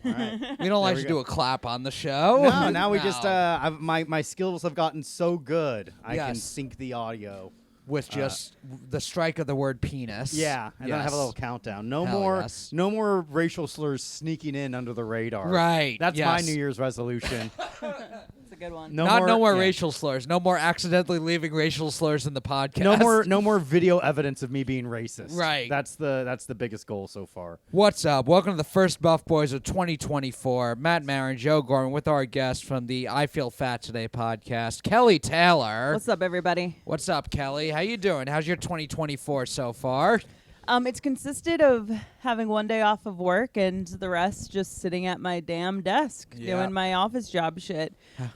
All right. We don't like to do a clap on the show. No, now we just my skills have gotten so good. I can sync the audio with just the strike of the word penis. Yeah, and then I have a little countdown. No more racial slurs sneaking in under the radar. Right. That's my New Year's resolution. That's a good one. No more racial slurs. No more accidentally leaving racial slurs in the podcast. No more video evidence of me being racist. Right. That's the biggest goal so far. What's up? Welcome to the first Buff Boys of 2024. Matt Maran, Joe Gorman, with our guest from the I Feel Fat Today podcast, Kelly Taylor. What's up, everybody? What's up, Kelly? How you doing? How's your 2024 so far? It's consisted of having one day off of work and the rest just sitting at my damn desk doing my office job shit.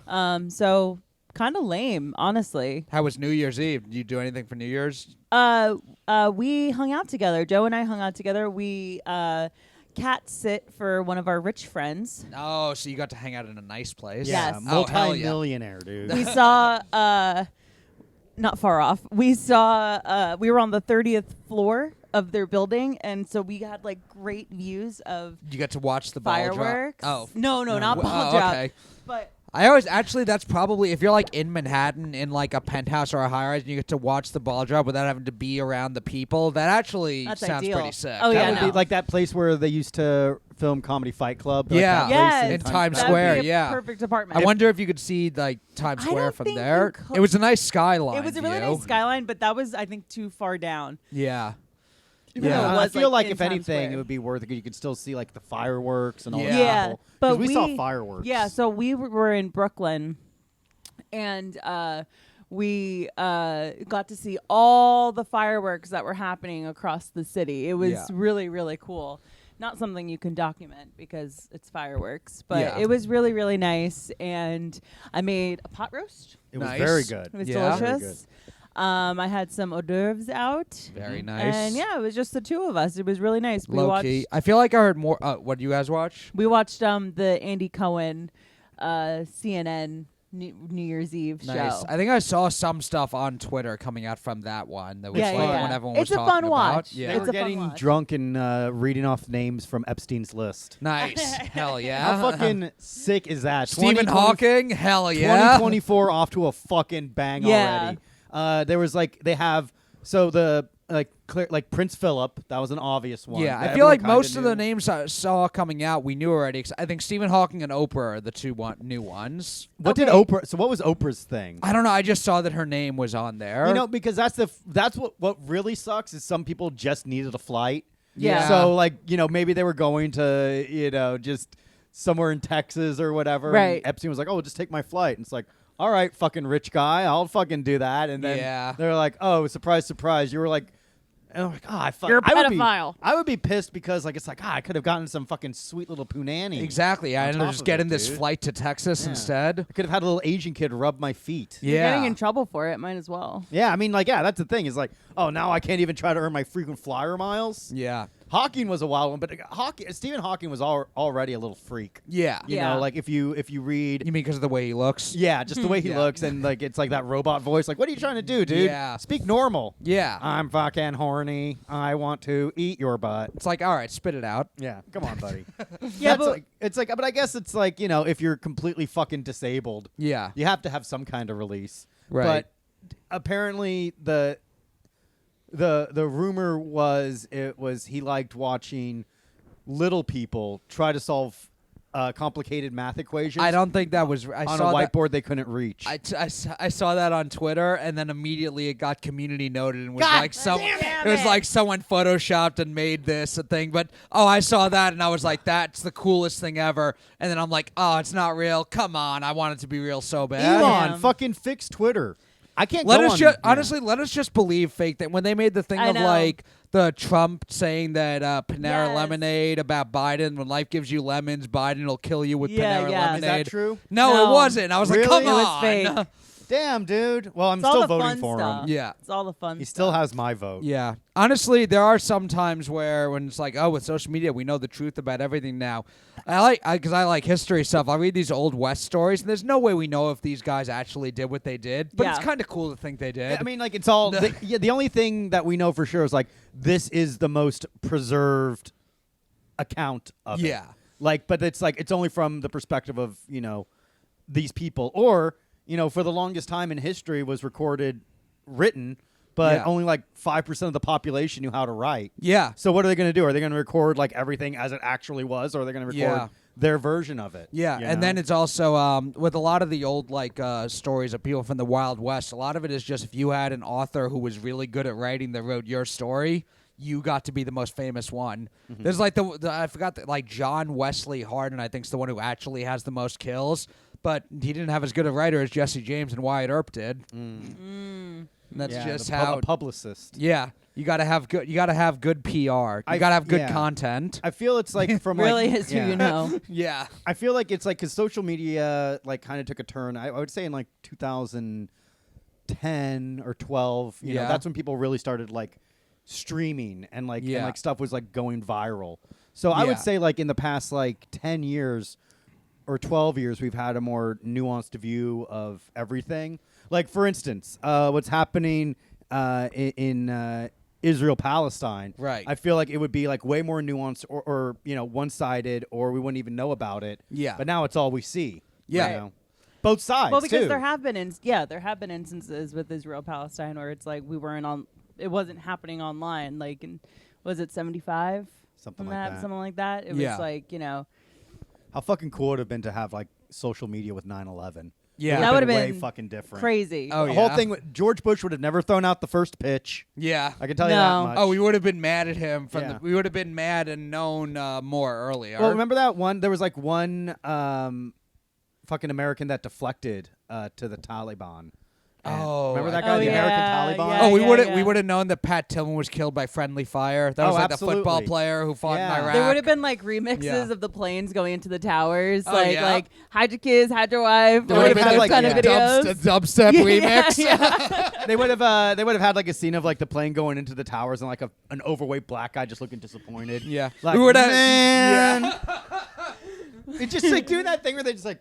So kind of lame, honestly. How was New Year's Eve? Did you do anything for New Year's? We hung out together. Joe and I hung out together. We cat sit for one of our rich friends. Oh, so you got to hang out in a nice place. Yes. Multi-millionaire, dude. We saw not far off. We saw we were on the 30th floor of their building, and so we had like great views of you got to watch the fireworks. Ball drop. No, not ball drop. Okay. But I always that's probably if you're like in Manhattan in like a penthouse or a high rise and you get to watch the ball drop without having to be around the people, that actually That's sounds ideal. pretty sick. Oh, That yeah, would be like that place where they used to film Comedy Fight Club. Like Yeah. that place Yes. in In Times That'd Square, be a perfect apartment. I wonder if you could see like Times I Square don't from think there. you could. It was a nice skyline. It was a really view. nice skyline, but that was, I think, too far down. Yeah. Even Yeah. though it I was, feel like in if Times anything, Square. it would be worth it. You could still see like the fireworks and all Yeah. that. Yeah, but we saw fireworks. Yeah, so we were in Brooklyn, and we got to see all the fireworks that were happening across the city. It was really, really cool. Not something you can document because it's fireworks, but it was really, really nice. And I made a pot roast. It was Nice. very good. It was Yeah. Very delicious. I had some hors d'oeuvres out. Very nice. And yeah, it was just the two of us. It was really nice. We Low watched key. I feel like I heard more. What did you guys watch? We watched the Andy Cohen CNN New Year's Eve Nice. show. I think I saw some stuff on Twitter coming out from that one. That was Yeah, like yeah. when everyone It's was a talking fun about. watch. Yeah. They It's were a fun getting watch. drunk and reading off names from Epstein's list. Nice. Hell yeah. How fucking sick is that? Stephen 2020 Hawking. Hell yeah. 2024 off to a fucking bang Yeah. already. There was like they have so the like Prince Philip. That was an obvious one. Yeah, that I feel like everyone most kinda of the knew. names I saw coming out we knew already. I think Stephen Hawking and Oprah are the two new ones. What did Okay. Oprah? So what was Oprah's thing? I don't know. I just saw that her name was on there. You know, because that's what really sucks is some people just needed a flight. Yeah. So like maybe they were going to just somewhere in Texas or whatever. Right. And Epstein was like, oh, just take my flight. And it's like, all right, fucking rich guy, I'll fucking do that. And then they're like, oh, surprise, surprise. You were like. And I'm like, You're a pedophile. I would be pissed because like it's like I could have gotten some fucking sweet little punani. Exactly. I ended up top just of getting it, this dude. flight to Texas Yeah. instead. I could have had a little Asian kid rub my feet. You're Yeah. getting in trouble for it. Might as well. Yeah, I mean, like, yeah, that's the thing. Is like, oh, now I can't even try to earn my frequent flyer miles. Yeah. Hawking was a wild one, but Stephen Hawking was already a little freak. Yeah. You Yeah. know, like if you read, You mean because of the way he looks? yeah, just the way he Yeah. looks, and like it's like that robot voice. Like, what are you trying to do, dude? Yeah. Speak normal. Yeah. I'm fucking horny. I want to eat your butt. It's like, all right, spit it out. Yeah, come on, buddy. Yeah, That's but like, it's like, but I guess it's like if you're completely fucking disabled, Yeah. you have to have some kind of release. Right. But apparently the rumor was he liked watching little people try to solve complicated math equations. I don't think that was. I on saw a that. whiteboard they couldn't reach. I saw that on Twitter, and then immediately it got community noted and was God like some. damn It was it. like someone photoshopped and made this a thing. But I saw that and I was like, that's the coolest thing ever. And then I'm like, oh, it's not real. Come on, I want it to be real so bad. Elon, Yeah. fucking fix Twitter. I can't Let go us on. just yeah. honestly let us just believe fake that when they made the thing I of know. like the Trump saying that Panera Yes. Lemonade about Biden, when life gives you lemons, Biden will kill you with Yeah, Panera yeah. Lemonade. Is that true? No, No. it wasn't. I was like, Really? come It on. was fake. Damn, dude. Well, I'm It's all still the voting fun for stuff. him. Yeah. It's all the fun He stuff. still has my vote. Yeah. Honestly, there are some times where when it's like, oh, with social media, we know the truth about everything now. Because I like history stuff. I read these old West stories, and there's no way we know if these guys actually did what they did. But it's Yeah. kind of cool to think they did. I mean, like it's all. The only thing that we know for sure is like this is the most preserved account of it. Yeah. Like, but it's like it's only from the perspective of these people, or for the longest time in history was recorded, written, but only like 5% of the population knew how to write. Yeah. So what are they going to do? Are they going to record like everything as it actually was, or are they going to record their version of it? Yeah, and then it's also with a lot of the old stories of people from the Wild West. A lot of it is just if you had an author who was really good at writing that wrote your story, you got to be the most famous one. Mm-hmm. There's like I forgot like John Wesley Hardin, I think, is the one who actually has the most kills, but he didn't have as good a writer as Jesse James and Wyatt Earp did. And that's just how a publicist. Yeah, you got to have good. You got to have good PR. You got to have good content. I feel it's like from really like, is who you know. Yeah, I feel like it's like because social media like kind of took a turn. I would say in like 2010 or 12. You know, that's when people really started like streaming and like and like stuff was like going viral. So I would say like in the past like 10 years or 12 years, we've had a more nuanced view of everything. Like for instance, what's happening in Israel Palestine. Right. I feel like it would be like way more nuanced or one-sided, or we wouldn't even know about it. Yeah. But now it's all we see. Yeah. Both sides. Well, because too. there have been instances with Israel Palestine where it's like it wasn't happening online. Like, was it 75? Something like that. Something like that. It was like how fucking cool it would have been to have like social media with 9/11. Yeah, that would have way been fucking different. Crazy. Oh, the whole thing. George Bush would have never thrown out the first pitch. Yeah, I can tell you that much. Oh, we would have been mad at him we would have been mad and known more earlier. Well, remember that one? There was like one fucking American that deflected to the Taliban. Remember that guy, the American Taliban? Yeah, we would have known that Pat Tillman was killed by friendly fire. That was like absolutely. the football player who fought in Iraq. There would have been like remixes of the planes going into the towers, like hide your kids, hide your wife. There would have been like kind of videos. Dubstep remix. They would have had like a scene of like the plane going into the towers and like an overweight black guy just looking disappointed. Yeah, like we would have. Man. It's just like doing that thing where they just like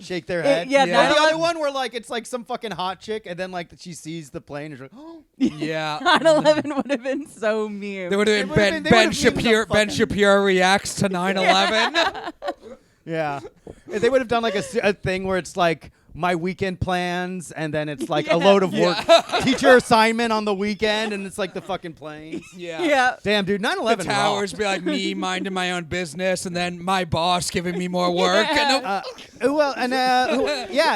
shake their head. Or the other one where like it's like some fucking hot chick and then like she sees the plane and she's like, oh. Yeah. 9/11 would have been so meme. There would have been Ben Shapiro. Ben Shapiro reacts to 9/11. Yeah. They would have done like a thing where it's like my weekend plans, and then it's like a load of work, teacher assignment on the weekend, and it's like the fucking planes. Yeah. Damn, dude, 9/11 The towers be like me minding my own business, and then my boss giving me more work. Yeah.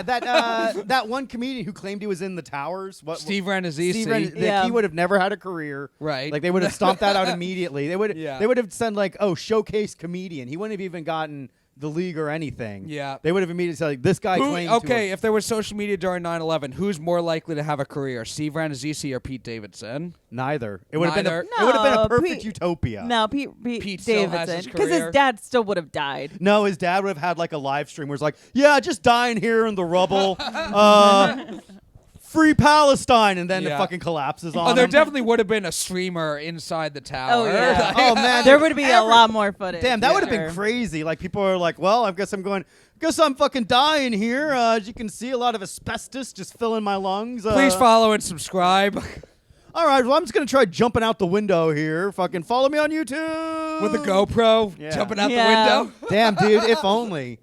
That one comedian who claimed he was in the towers. Steve Rannazzisi. He would have never had a career. Right. Like they would have stomped that out immediately. They would have said like, oh, showcase comedian. He wouldn't have even gotten the league or anything. Yeah. They would have immediately said like, this guy claimed if there was social media during 9/11, who's more likely to have a career, Steve Rannazzisi or Pete Davidson? Neither. It would have been a perfect utopia. No, Pete Davidson, because his dad still would have died. No, his dad would have had like a live stream where it's like, yeah, just dying here in the rubble. Free Palestine, and then it fucking collapses on there him. definitely would have been a streamer inside the tower. Oh, yeah. Oh, man. There would be a lot more footage. Damn, that would have been crazy. Like, people are like, well, I guess I'm fucking dying here. As you can see, a lot of asbestos just filling my lungs. Please follow and subscribe. All right, well, I'm just going to try jumping out the window here. Fucking follow me on YouTube. With a GoPro, jumping out the window. Damn, dude, if only.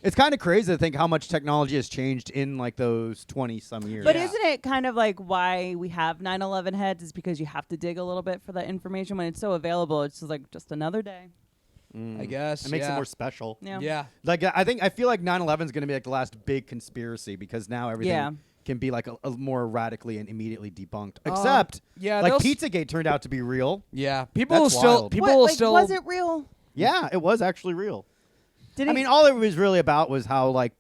It's kind of crazy to think how much technology has changed in like those 20-some years. But isn't it kind of like why we have 9/11 heads is because you have to dig a little bit for that information when it's so available? It's just like just another day. I guess. It makes it more special. Yeah. Like I feel like 9/11 is going to be like the last big conspiracy because now everything can be like a more radically and immediately debunked. Except like Pizzagate turned out to be real. Yeah. Was it real? Yeah, it was actually real. All it was really about was how like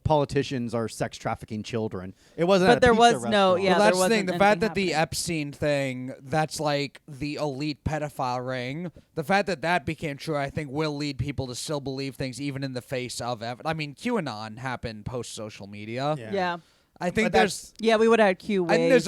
politicians are sex trafficking children. It wasn't. But there was no. restaurant. Yeah, well, that's the thing. The fact that the happening. Epstein thing, that's like the elite pedophile ring. The fact that became true, I think, will lead people to still believe things even in the face of evidence. I mean, QAnon happened post social media. Yeah. I think we would have had Q. I think there's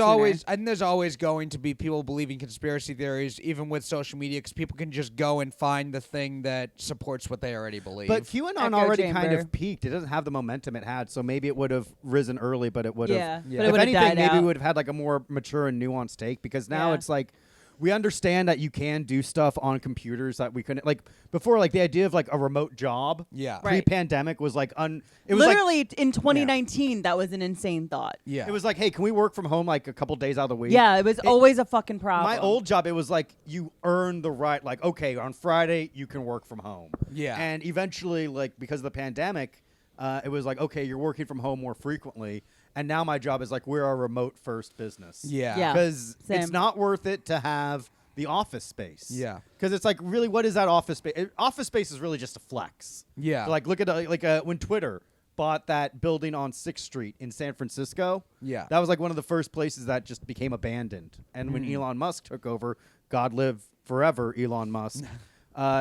always going to be people believing conspiracy theories, even with social media, because people can just go and find the thing that supports what they already believe. But QAnon already kind of peaked. It doesn't have the momentum it had, so maybe it would have risen early, but it would have. Yeah. But if anything, maybe we would have had like a more mature and nuanced take, because now it's like we understand that you can do stuff on computers that we couldn't, like before, like the idea of like a remote job. Yeah. Right. Pre-pandemic was like it was literally like, in 2019, that was an insane thought. Yeah. it was like, hey, can we work from home like a couple days out of the week? Yeah, it was always a fucking problem. My old job, it was like you earn the right, like, okay, on Friday you can work from home. Yeah. And eventually, like, because of the pandemic, it was like, okay, you're working from home more frequently. And now my job is like, we're a remote first business. Yeah. Yeah. Because it's Same. not worth it to have the office space. Yeah. Because it's like, really, what is that office space? Office space is really just a flex. Yeah. So like, look at when Twitter bought that building on 6th Street in San Francisco. Yeah. That was like one of the first places that just became abandoned. And when Elon Musk took over, God live forever, Elon Musk,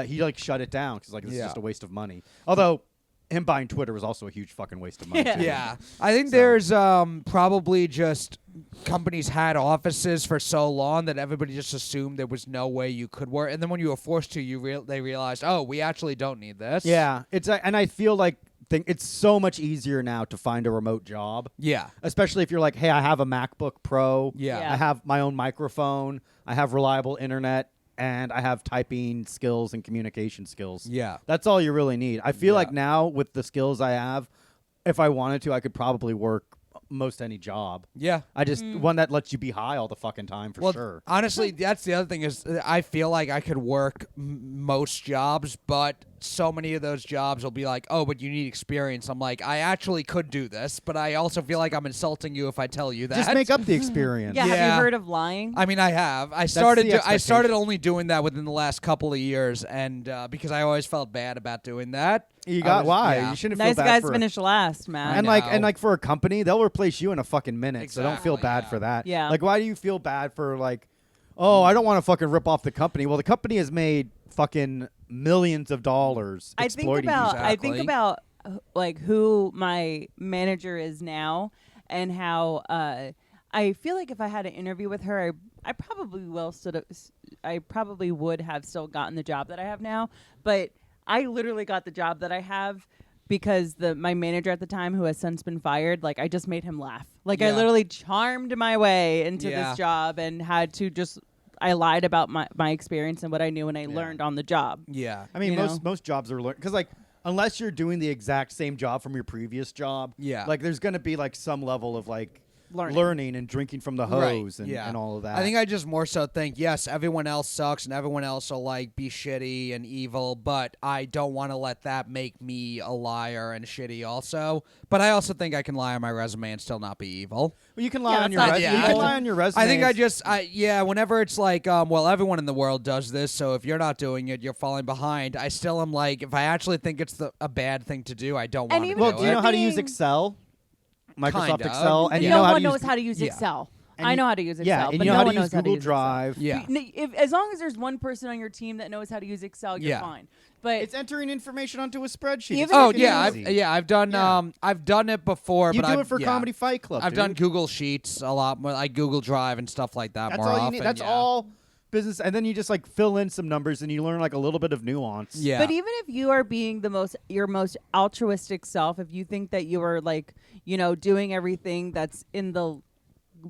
he like shut it down because like this is just a waste of money. Although him buying Twitter was also a huge fucking waste of money. Yeah. too. Yeah, I think there's probably just companies had offices for so long that everybody just assumed there was no way you could work, and then when you were forced to, they realized, oh, we actually don't need this. Yeah, and I feel like it's so much easier now to find a remote job. Yeah. Especially if you're like, hey, I have a MacBook Pro. Yeah. Yeah. I have my own microphone. I have reliable internet. And I have typing skills and communication skills. Yeah. That's all you really need. I feel Yeah. like now with the skills I have, if I wanted to, I could probably work most any job. Yeah. I just one that lets you be high all the fucking time for sure. Honestly, that's the other thing is I feel like I could work most jobs, but so many of those jobs will be like, oh, but you need experience. I'm like, I actually could do this, but I also feel like I'm insulting you if I tell you that. Just make up the experience. Yeah, have Yeah. you heard of lying? I mean, I have. I the started expectation. only doing that within the last couple of years, and because I always felt bad about doing that. You got why? Yeah. You shouldn't Nice feel bad guys for finish last, man. and know. like for a company, they'll replace you in a fucking minute. So don't feel Exactly, bad yeah. for that. Yeah. Like, why do you feel bad for like, oh, I don't want to fucking rip off the company. Well, the company has made fucking millions of dollars I think exploiting about you. I think Exactly. about like who my manager is now and how I feel like if I had an interview with her, I probably would have still gotten the job that I have now. But I literally got the job that I have because my manager at the time, who has since been fired, like I just made him laugh. Like I Yeah. literally charmed my way into Yeah. this job and had to I lied about my experience and what I knew and I learned on the job. Yeah. I mean, you know? most jobs are because like unless you're doing the exact same job from your previous job, Yeah. like there's gonna be like some level of like Learning. learning and drinking from the hose and all of that. I think I just more so think, yes, everyone else sucks and everyone else will like be shitty and evil, but I don't want to let that make me a liar and shitty also. But I also think I can lie on my resume and still not be evil. well, you can lie Yeah, on your that's not- resume. yeah. You can lie on your resume. I think whenever it's like, well, everyone in the world does this, so if you're not doing it, you're falling behind. I still am like, if I actually think it's a bad thing to do, I don't want to even do Well, do you it. know how to use being- Excel? Microsoft Kinda. Excel, and you no know how one to use knows how to use yeah. Excel. and I you- know how to use Excel, yeah, and but you know no how to one use knows how to Google use Excel. Drive. Yeah. As long as there's one person on your team that knows how to use Excel, you're Yeah. fine. But It's entering information onto a spreadsheet. Even It's if Oh fucking yeah, easy. I've done Yeah. I've done it before. You but do I've, it for yeah. Comedy Fight Club. I've done dude. Google Sheets a lot more, like Google Drive and stuff like that That's more all you often. need. That's yeah. all business, and then you just like fill in some numbers, and you learn like a little bit of nuance. Yeah. But even if you are being your most altruistic self, if you think that you are like, doing everything that's in the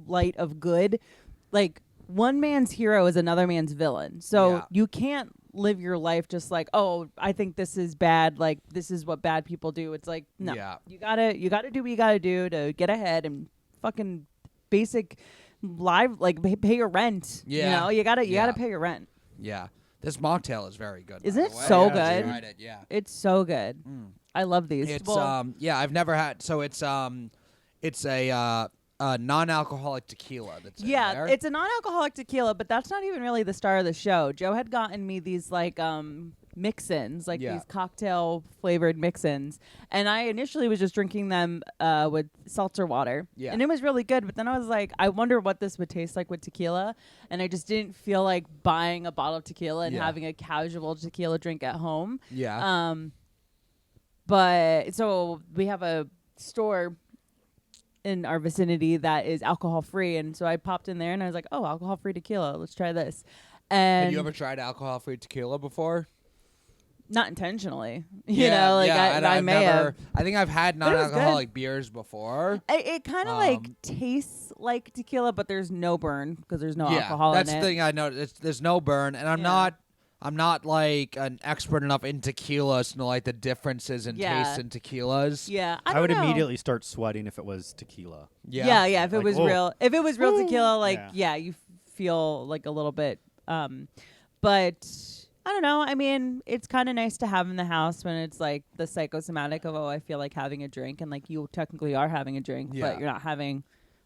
light of good, like one man's hero is another man's villain. So Yeah. you can't live your life just like, oh, I think this is bad. Like this is what bad people do. It's like, no, Yeah. you gotta do what you gotta do to get ahead and fucking basic live, like pay your rent. Yeah. You gotta Yeah. pay your rent. Yeah. This mocktail is very good. Isn't by it the way. so Yeah, good? I tried it, yeah. It's so good. I love these. It's Well, I've never had. So it's a non-alcoholic tequila. That's in yeah, there. it's a non-alcoholic tequila, but that's not even really the star of the show. Joe had gotten me these like mix-ins, like Yeah. these cocktail flavored mix-ins, and I initially was just drinking them with seltzer water, Yeah. and it was really good. But then I was like, I wonder what this would taste like with tequila, and I just didn't feel like buying a bottle of tequila and Yeah. having a casual tequila drink at home. Yeah. But so we have a store in our vicinity that is alcohol free, and so I popped in there and I was like, oh, alcohol free tequila, let's try this. And Have you ever tried alcohol-free tequila before? Not intentionally. You know, like I may have. I think I've had non-alcoholic beers before. It kind of like tastes like tequila, but there's no burn because there's no alcohol in it. That's the thing I noticed. There's no burn, and I'm not like an expert enough in tequilas to know like the differences in taste in tequilas. Yeah, I would immediately start sweating if it was tequila. Yeah. If it was real, tequila, like you feel like a little bit. But I don't know. I mean, it's kind of nice to have in the house when it's like the psychosomatic of I feel like having a drink, and like you technically are having a drink, but you're not having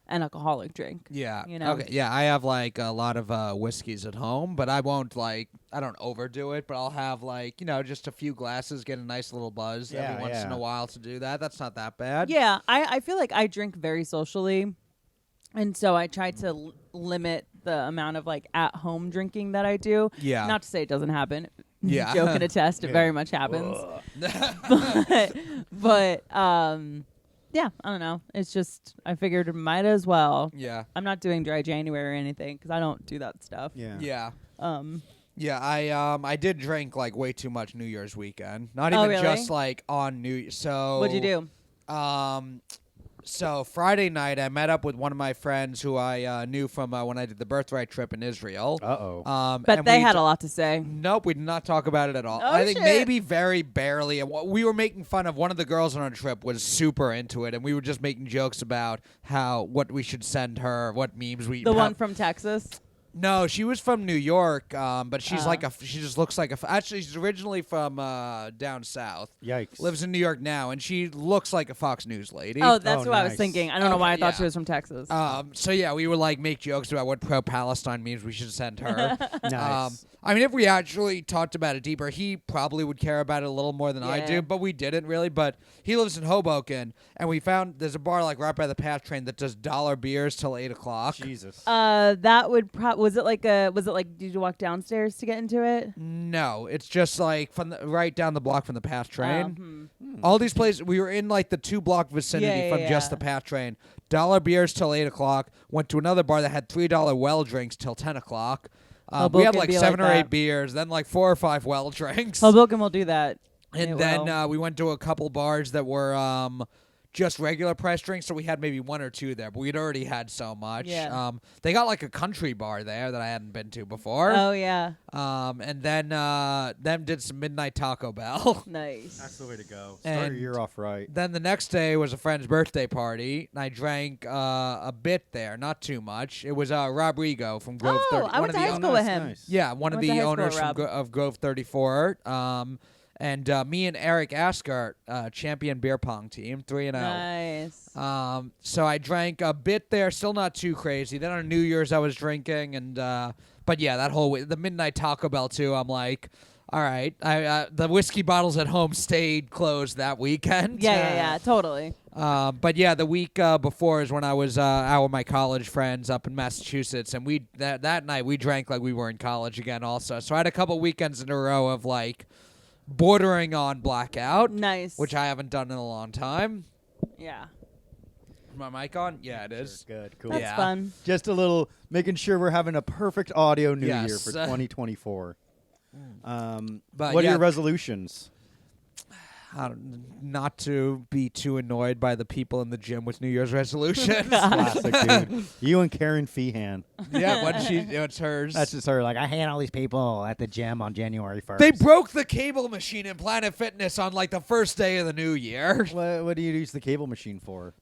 an alcoholic drink. Yeah. You know? Okay. Yeah. I have like a lot of whiskeys at home, but I don't overdo it, but I'll have like, just a few glasses, get a nice little buzz every once in a while to do that. That's not that bad. Yeah. I feel like I drink very socially. And so I try to limit the amount of like at home drinking that I do. Yeah. Not to say it doesn't happen. Yeah. Joke and attest, it very much happens. but yeah, I don't know. It's just, I figured it might as well. Yeah. I'm not doing dry January or anything because I don't do that stuff. Yeah. Yeah. Yeah, I did drink like way too much New Year's weekend. Not even just like on New Year's. So what'd you do? So Friday night, I met up with one of my friends who I knew from when I did the birthright trip in Israel. But they had a lot to say. Nope, we did not talk about it at all. Oh, I think maybe very barely. And we were making fun of one of the girls on our trip was super into it, and we were just making jokes about what we should send her, what memes we. The one from Texas. No, she was from New York, but she's she just looks like actually, she's originally from down south. Yikes. Lives in New York now, and she looks like a Fox News lady. Oh, that's what I was thinking. I don't know why I thought she was from Texas. So yeah, we would like make jokes about what pro-Palestine means we should send her. Nice. I mean, if we actually talked about it deeper, he probably would care about it a little more than I do, but we didn't really. But he lives in Hoboken, and we found there's a bar like right by the PATH train that does $1 beers till 8 o'clock. Jesus. That would was it like did you walk downstairs to get into it? No, it's just like from right down the block from the PATH train. All these places, we were in like the 2-block vicinity from just the PATH train. $1 beers till 8 o'clock. Went to another bar that had $3 well drinks till 10 o'clock. We had like 7 or 8 beers, then like 4 or 5 well drinks. Hoboken will do that. And then we went to a couple bars that were just regular price drinks, so we had maybe 1 or 2 there, but we'd already had so much. Yeah. They got like a country bar there that I hadn't been to before. Oh, yeah. And then them did some midnight Taco Bell. Nice. That's the way to go. Start your year off right. Then the next day was a friend's birthday party, and I drank a bit there, not too much. It was Rob Rigo from Grove 30. I went to high school with him. Nice. Yeah, one of the owners of Grove 34. And me and Eric Askart, champion beer pong team, 3-0. Nice. So I drank a bit there, still not too crazy. Then on New Year's I was drinking, and but yeah, that whole the midnight Taco Bell too. I'm like, all right, the whiskey bottles at home stayed closed that weekend. Yeah, totally. But yeah, the week before is when I was out with my college friends up in Massachusetts, and that night we drank like we were in college again also. So I had a couple weekends in a row of like bordering on blackout. Nice. Which I haven't done in a long time. Yeah. Is my mic on? Yeah, it is. Sure. Good. Cool. That's fun. Just a little making sure we're having a perfect audio New Year for 2024. But what are your resolutions? Not to be too annoyed by the people in the gym with New Year's resolutions. Classic, dude. You and Karen Feehan. Yeah, it's hers. That's just her. Like, I hate all these people at the gym on January 1st. They broke the cable machine in Planet Fitness on like the first day of the new year. What do you use the cable machine for?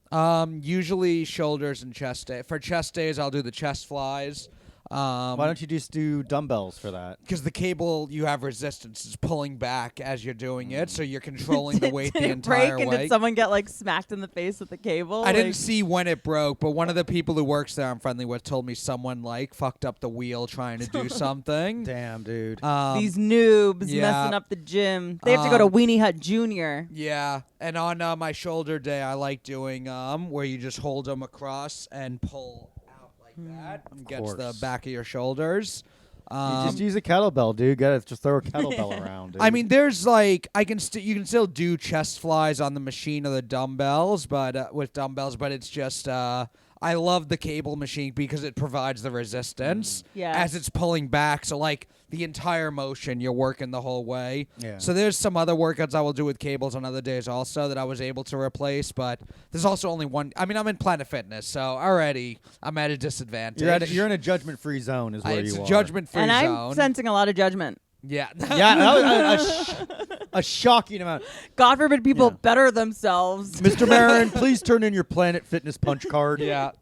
Usually shoulders and chest day. For chest days, I'll do the chest flies. Why don't you just do dumbbells for that? Because the cable, you have resistance. It's pulling back as you're doing it, so you're controlling the weight the entire way. Did someone get like smacked in the face with the cable? I didn't see when it broke, but one of the people who works there I'm friendly with told me someone like fucked up the wheel trying to do something. Damn, dude. These noobs messing up the gym. They have to go to Weenie Hut Jr. Yeah, and on my shoulder day, I like doing where you just hold them across and pull that gets the back of your shoulders. You just use a kettlebell, dude. Just throw a kettlebell around. Dude. I mean, there's like you can still do chest flies on the machine or the dumbbells, but with dumbbells, but it's just I love the cable machine because it provides the resistance as it's pulling back. So like the entire motion, you're working the whole way. Yeah. So there's some other workouts I will do with cables on other days also that I was able to replace, but there's also only one. I mean, I'm in Planet Fitness, so already I'm at a disadvantage. You're in a judgment-free zone is where you are. It's a judgment-free zone. And I'm sensing a lot of judgment. Yeah. Yeah, that was a shocking amount. God forbid people better themselves. Mr. Maran, please turn in your Planet Fitness punch card. Yeah.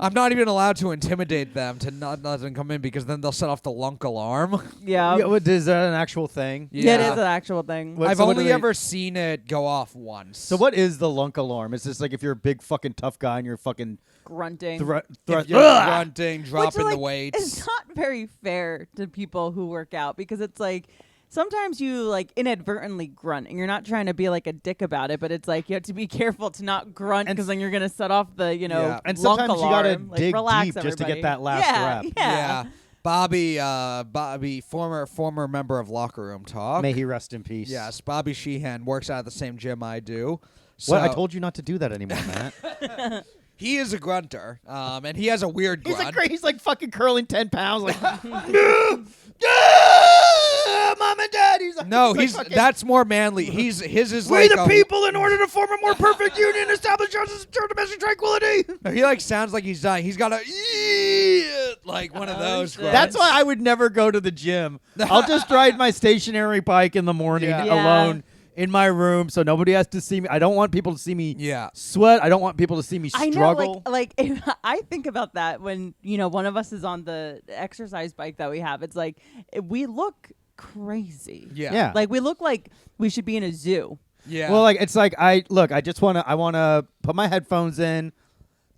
I'm not even allowed to intimidate them to not let them come in because then they'll set off the lunk alarm. Yeah. Is that an actual thing? Yeah, it is an actual thing. I've only ever seen it go off once. So what is the lunk alarm? Is this like if you're a big fucking tough guy and you're fucking grunting, grunting, dropping the weights? It's not very fair to people who work out because it's like sometimes you like inadvertently grunt and you're not trying to be like a dick about it, but it's like you have to be careful to not grunt because then you're gonna set off the and lunk sometimes alarm. you gotta like, dig relax, deep everybody. just to get that last rep. Yeah. Bobby, former member of Locker Room Talk. May he rest in peace. Yes, Bobby Sheehan works out at the same gym I do. So What? I told you not to do that anymore, Matt. he is a grunter, and he has a weird grunt. He's like fucking curling 10 pounds. Like, Mom and Dad. He's like, no, that's more manly. His is like we the people, in order to form a more perfect union, establish justice, ensure domestic tranquility. No, he like sounds like he's dying. He's got a like one of those. Grunts. That's why I would never go to the gym. I'll just ride my stationary bike in the morning alone in my room, so nobody has to see me. I don't want people to see me sweat. I don't want people to see me struggle. I know, like if I think about that when one of us is on the exercise bike that we have. It's like we look crazy. Yeah. Like we look like we should be in a zoo. Yeah. Well, like it's like I want to put my headphones in,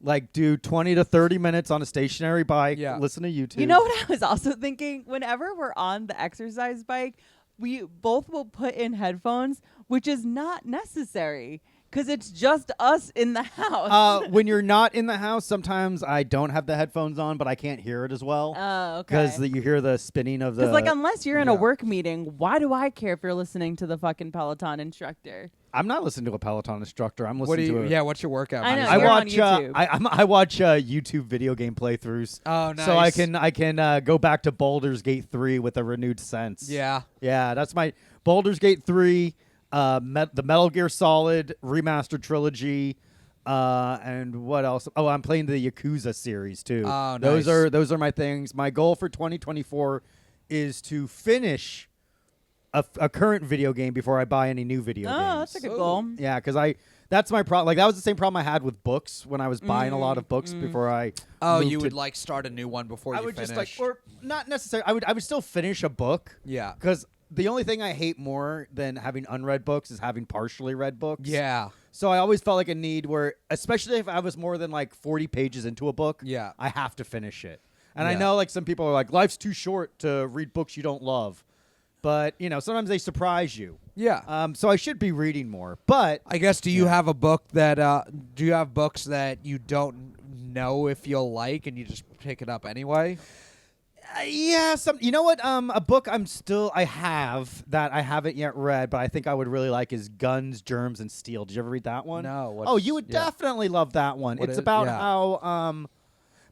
like do 20 to 30 minutes on a stationary bike, listen to YouTube. You know what I was also thinking? Whenever we're on the exercise bike, we both will put in headphones, which is not necessary because it's just us in the house. When you're not in the house, sometimes I don't have the headphones on, but I can't hear it as well. Oh, okay. Because you hear the spinning of the... Because, like, unless you're in a work meeting, why do I care if you're listening to the fucking Peloton instructor? I'm not listening to a Peloton instructor. I'm listening to Yeah, what's your workout? I know, I you're watch on YouTube. I watch YouTube video game playthroughs. Oh, nice. So I can go back to Baldur's Gate 3 with a renewed sense. Yeah. Yeah, that's my Baldur's Gate 3, the Metal Gear Solid remastered trilogy, and what else? Oh, I'm playing the Yakuza series too. Oh, nice. Those are my things. My goal for 2024 is to finish a current video game before I buy any new video games. Oh, that's a good goal. Yeah, because that's my problem. Like that was the same problem I had with books when I was buying a lot of books before I. Oh, you would like start a new one before you finish. Just like, or not necessarily. I would still finish a book. Yeah. Because the only thing I hate more than having unread books is having partially read books. Yeah. So I always felt like a need where, especially if I was more than like 40 pages into a book, I have to finish it. And I know like some people are like, life's too short to read books you don't love. But, sometimes they surprise you. Yeah. So I should be reading more. But I guess, do you have a book that, do you have books that you don't know if you'll like and you just pick it up anyway? Yeah. You know what? A book I have that I haven't yet read, but I think I would really like is Guns, Germs, and Steel. Did you ever read that one? No. Oh, you would definitely love that one. It's about how,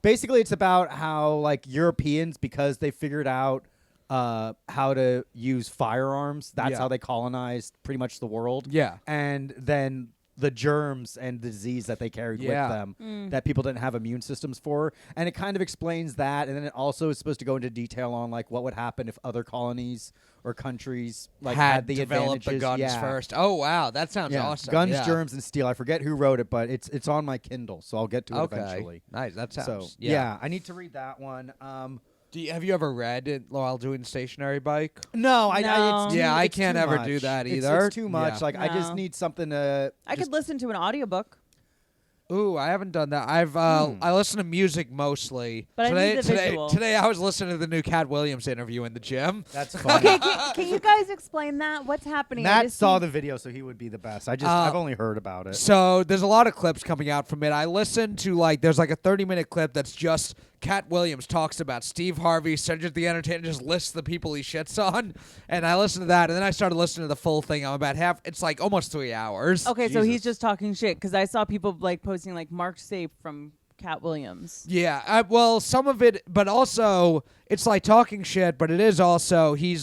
basically it's about how like Europeans, because they figured out how to use firearms. That's how they colonized pretty much the world. Yeah. And then the germs and disease that they carried with them that people didn't have immune systems for. And it kind of explains that. And then it also is supposed to go into detail on like what would happen if other colonies or countries like had the developed the guns first. Oh, wow. That sounds awesome. Guns, Germs, and Steel. I forget who wrote it, but it's on my Kindle, so I'll get to it eventually. Nice. That sounds... So, yeah, I need to read that one. Have you ever read it while doing stationary bike? No, I can't ever do that either. It's too much. Like I just need something to. I could listen to an audiobook. Ooh, I haven't done that. I listen to music mostly. But I need the visual. Today I was listening to the new Katt Williams interview in the gym. That's funny. Okay, can you guys explain that? What's happening? Matt saw the video, so he would be the best. I've only heard about it. So there's a lot of clips coming out from it. I listened to there's like a 30-minute clip that's just Katt Williams talks about Steve Harvey, Cedric the Entertainer, just lists the people he shits on. And I listened to that, and then I started listening to the full thing. I'm about half. It's like almost 3 hours. Okay, so he's just talking shit because I saw people like posting like Mark Safe from Katt Williams. Yeah, well, some of it, but also it's like talking shit, but it is also he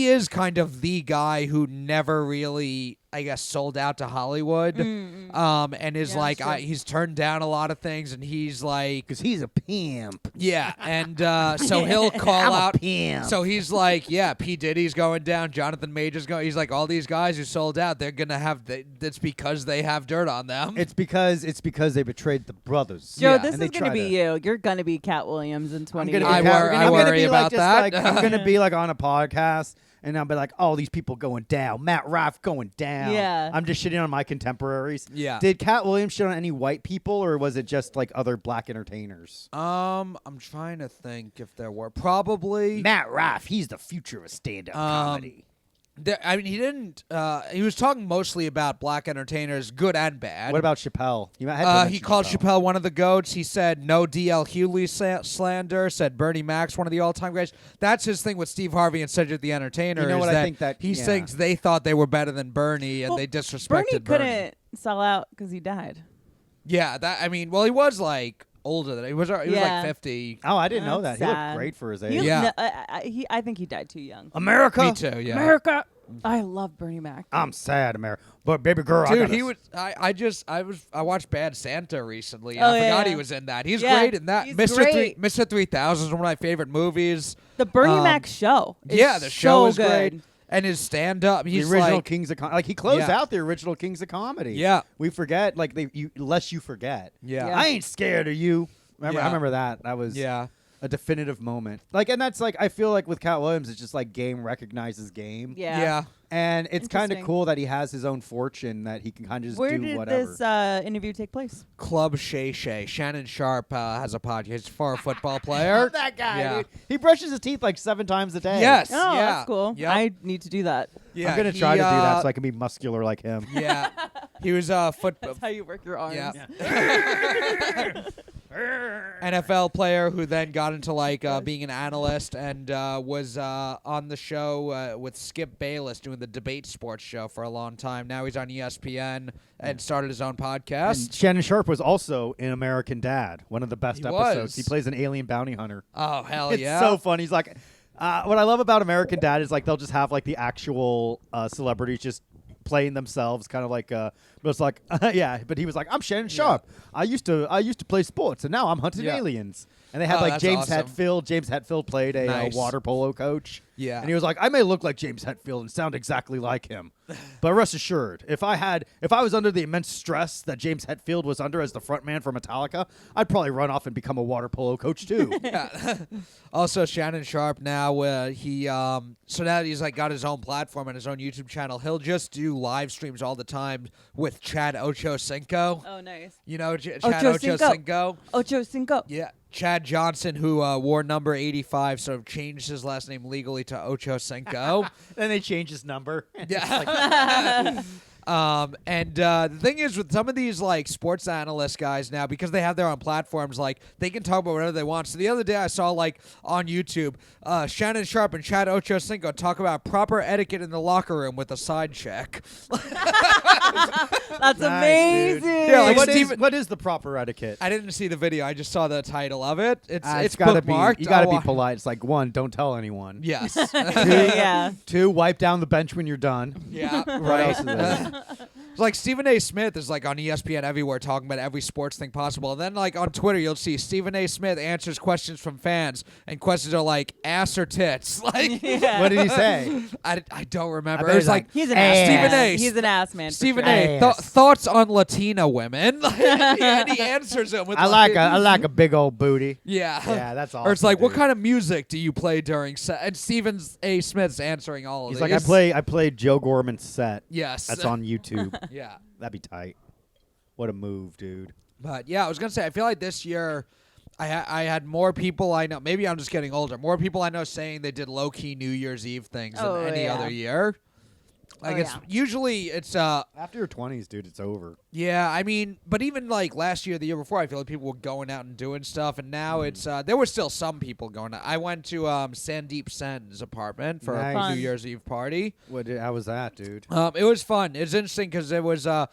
is kind of the guy who never really, I guess, sold out to Hollywood, and is he's turned down a lot of things, and he's like, because he's a pimp. Yeah, and so he'll call out. Pimp. So he's like, yeah, P. Diddy's going down, Jonathan Major's going. He's like, all these guys who sold out, they're gonna have. That's because they have dirt on them. It's because they betrayed the brothers. Joe, this is gonna be you. You're gonna be Katt Williams in 20 years. I worry about that. I'm gonna be like on a podcast. And I'll be like, oh, these people going down. Matt Rife going down. Yeah. I'm just shitting on my contemporaries. Yeah. Did Katt Williams shit on any white people, or was it just like other black entertainers? I'm trying to think if there were. Probably. Matt Rife, he's the future of stand-up comedy. I mean, he didn't. He was talking mostly about black entertainers, good and bad. What about Chappelle? He called Chappelle one of the goats. He said no D.L. Hughley slander. Said Bernie Mac's one of the all-time greats. That's his thing with Steve Harvey and Cedric the Entertainer. You know what I think that he thinks they thought they were better than Bernie, and they disrespected Bernie. Couldn't sell out because he died. Yeah, he was like older than he was. He was like 50. Oh, I didn't know that. Sad. He looked great for his age. I think he died too young. America. Me too. Yeah. America. I love Bernie Mac. I'm sad, America. But baby girl, dude, he was. I watched Bad Santa recently. And Oh, I forgot yeah. he was in that. He's great in that. He's Mr. great. Mr. 3000 is one of my favorite movies. The Bernie Mac show. Is the show is good. great. And his stand-up, he's the original like Kings of Comedy. Like he closed out the original Kings of Comedy. Yeah, we forget. Like lest you forget. Yeah. I ain't scared of you. I remember that. That was a definitive moment. Like, and that's like I feel like with Katt Williams, it's just like game recognizes game. Yeah. And it's kind of cool that he has his own fortune that he can kind of just Where do did whatever. this interview take place? Club Shay Shay. Shannon Sharp has a podcast. He's for a football player. That guy, dude. He brushes his teeth like 7 times a day. Yes. Oh, that's cool. Yep. I need to do that. Yeah, I'm gonna try to do that so I can be muscular like him. Yeah. He was football. That's how you work your arms. Yeah. NFL player who then got into like being an analyst and was on the show with Skip Bayless doing the debate sports show for a long time. Now he's on ESPN and started his own podcast. And Shannon Sharp was also in American Dad, one of the best episodes. Was. He plays an alien bounty hunter. Oh, hell It's yeah. so fun. He's like, what I love about American Dad is like they'll just have like the actual celebrities just playing themselves, kind of like but it's like but he was like, I'm Shannon Sharp. I used to play sports and now I'm hunting aliens. And they had like James Hetfield. James Hetfield played a water polo coach. Yeah. And he was like, I may look like James Hetfield and sound exactly like him, but rest assured, if I was under the immense stress that James Hetfield was under as the front man for Metallica, I'd probably run off and become a water polo coach too. Yeah. Also, Shannon Sharp now, so now he's like got his own platform and his own YouTube channel. He'll just do live streams all the time with Chad Ochocinco. Oh, nice. You know Chad Ochocinco? Ochocinco. Yeah. Chad Johnson, who wore number 85, so changed his last name legally to Ochocinco. Then they changed his number. Yeah. And the thing is with some of these like sports analyst guys now, because they have their own platforms, like they can talk about whatever they want. So the other day I saw like on YouTube, Shannon Sharp and Chad Ochocinco talk about proper etiquette in the locker room with a side check. That's amazing. Dude. Yeah, like what is the proper etiquette? I didn't see the video. I just saw the title of it. It's gotta bookmarked. You got to be polite. It's like 1, don't tell anyone. Yes. 2, wipe down the bench when you're done. Yeah. What else is there? Like Stephen A. Smith is like on ESPN everywhere talking about every sports thing possible. And then like on Twitter you'll see Stephen A. Smith answers questions from fans, and questions are like ass or tits. Like what did he say? I don't remember. It was like he's an ass. Stephen A. He's an ass man. Stephen sure. A. Thoughts on Latina women? And he answers them with I like a big old booty. Yeah. Yeah, that's awesome. Or it's like, dude. what kind of music do you play during set? And Stephen A. Smith's answering all of He's these. like, I played Joe Gorman's set. Yes. That's on YouTube. Yeah. That'd be tight. What a move, dude. But yeah, I was gonna say, I feel like this year I had more people I know. Maybe I'm just getting older. More people I know saying they did low key New Year's Eve things than any other year. Like usually it's after your 20s, dude, it's over. Yeah, I mean, but even like last year, the year before, I feel like people were going out and doing stuff, and now it's there were still some people going out. I went to Sandeep Sen's apartment for a New Year's Eve party. How was that, dude? It was fun. It was interesting because it was the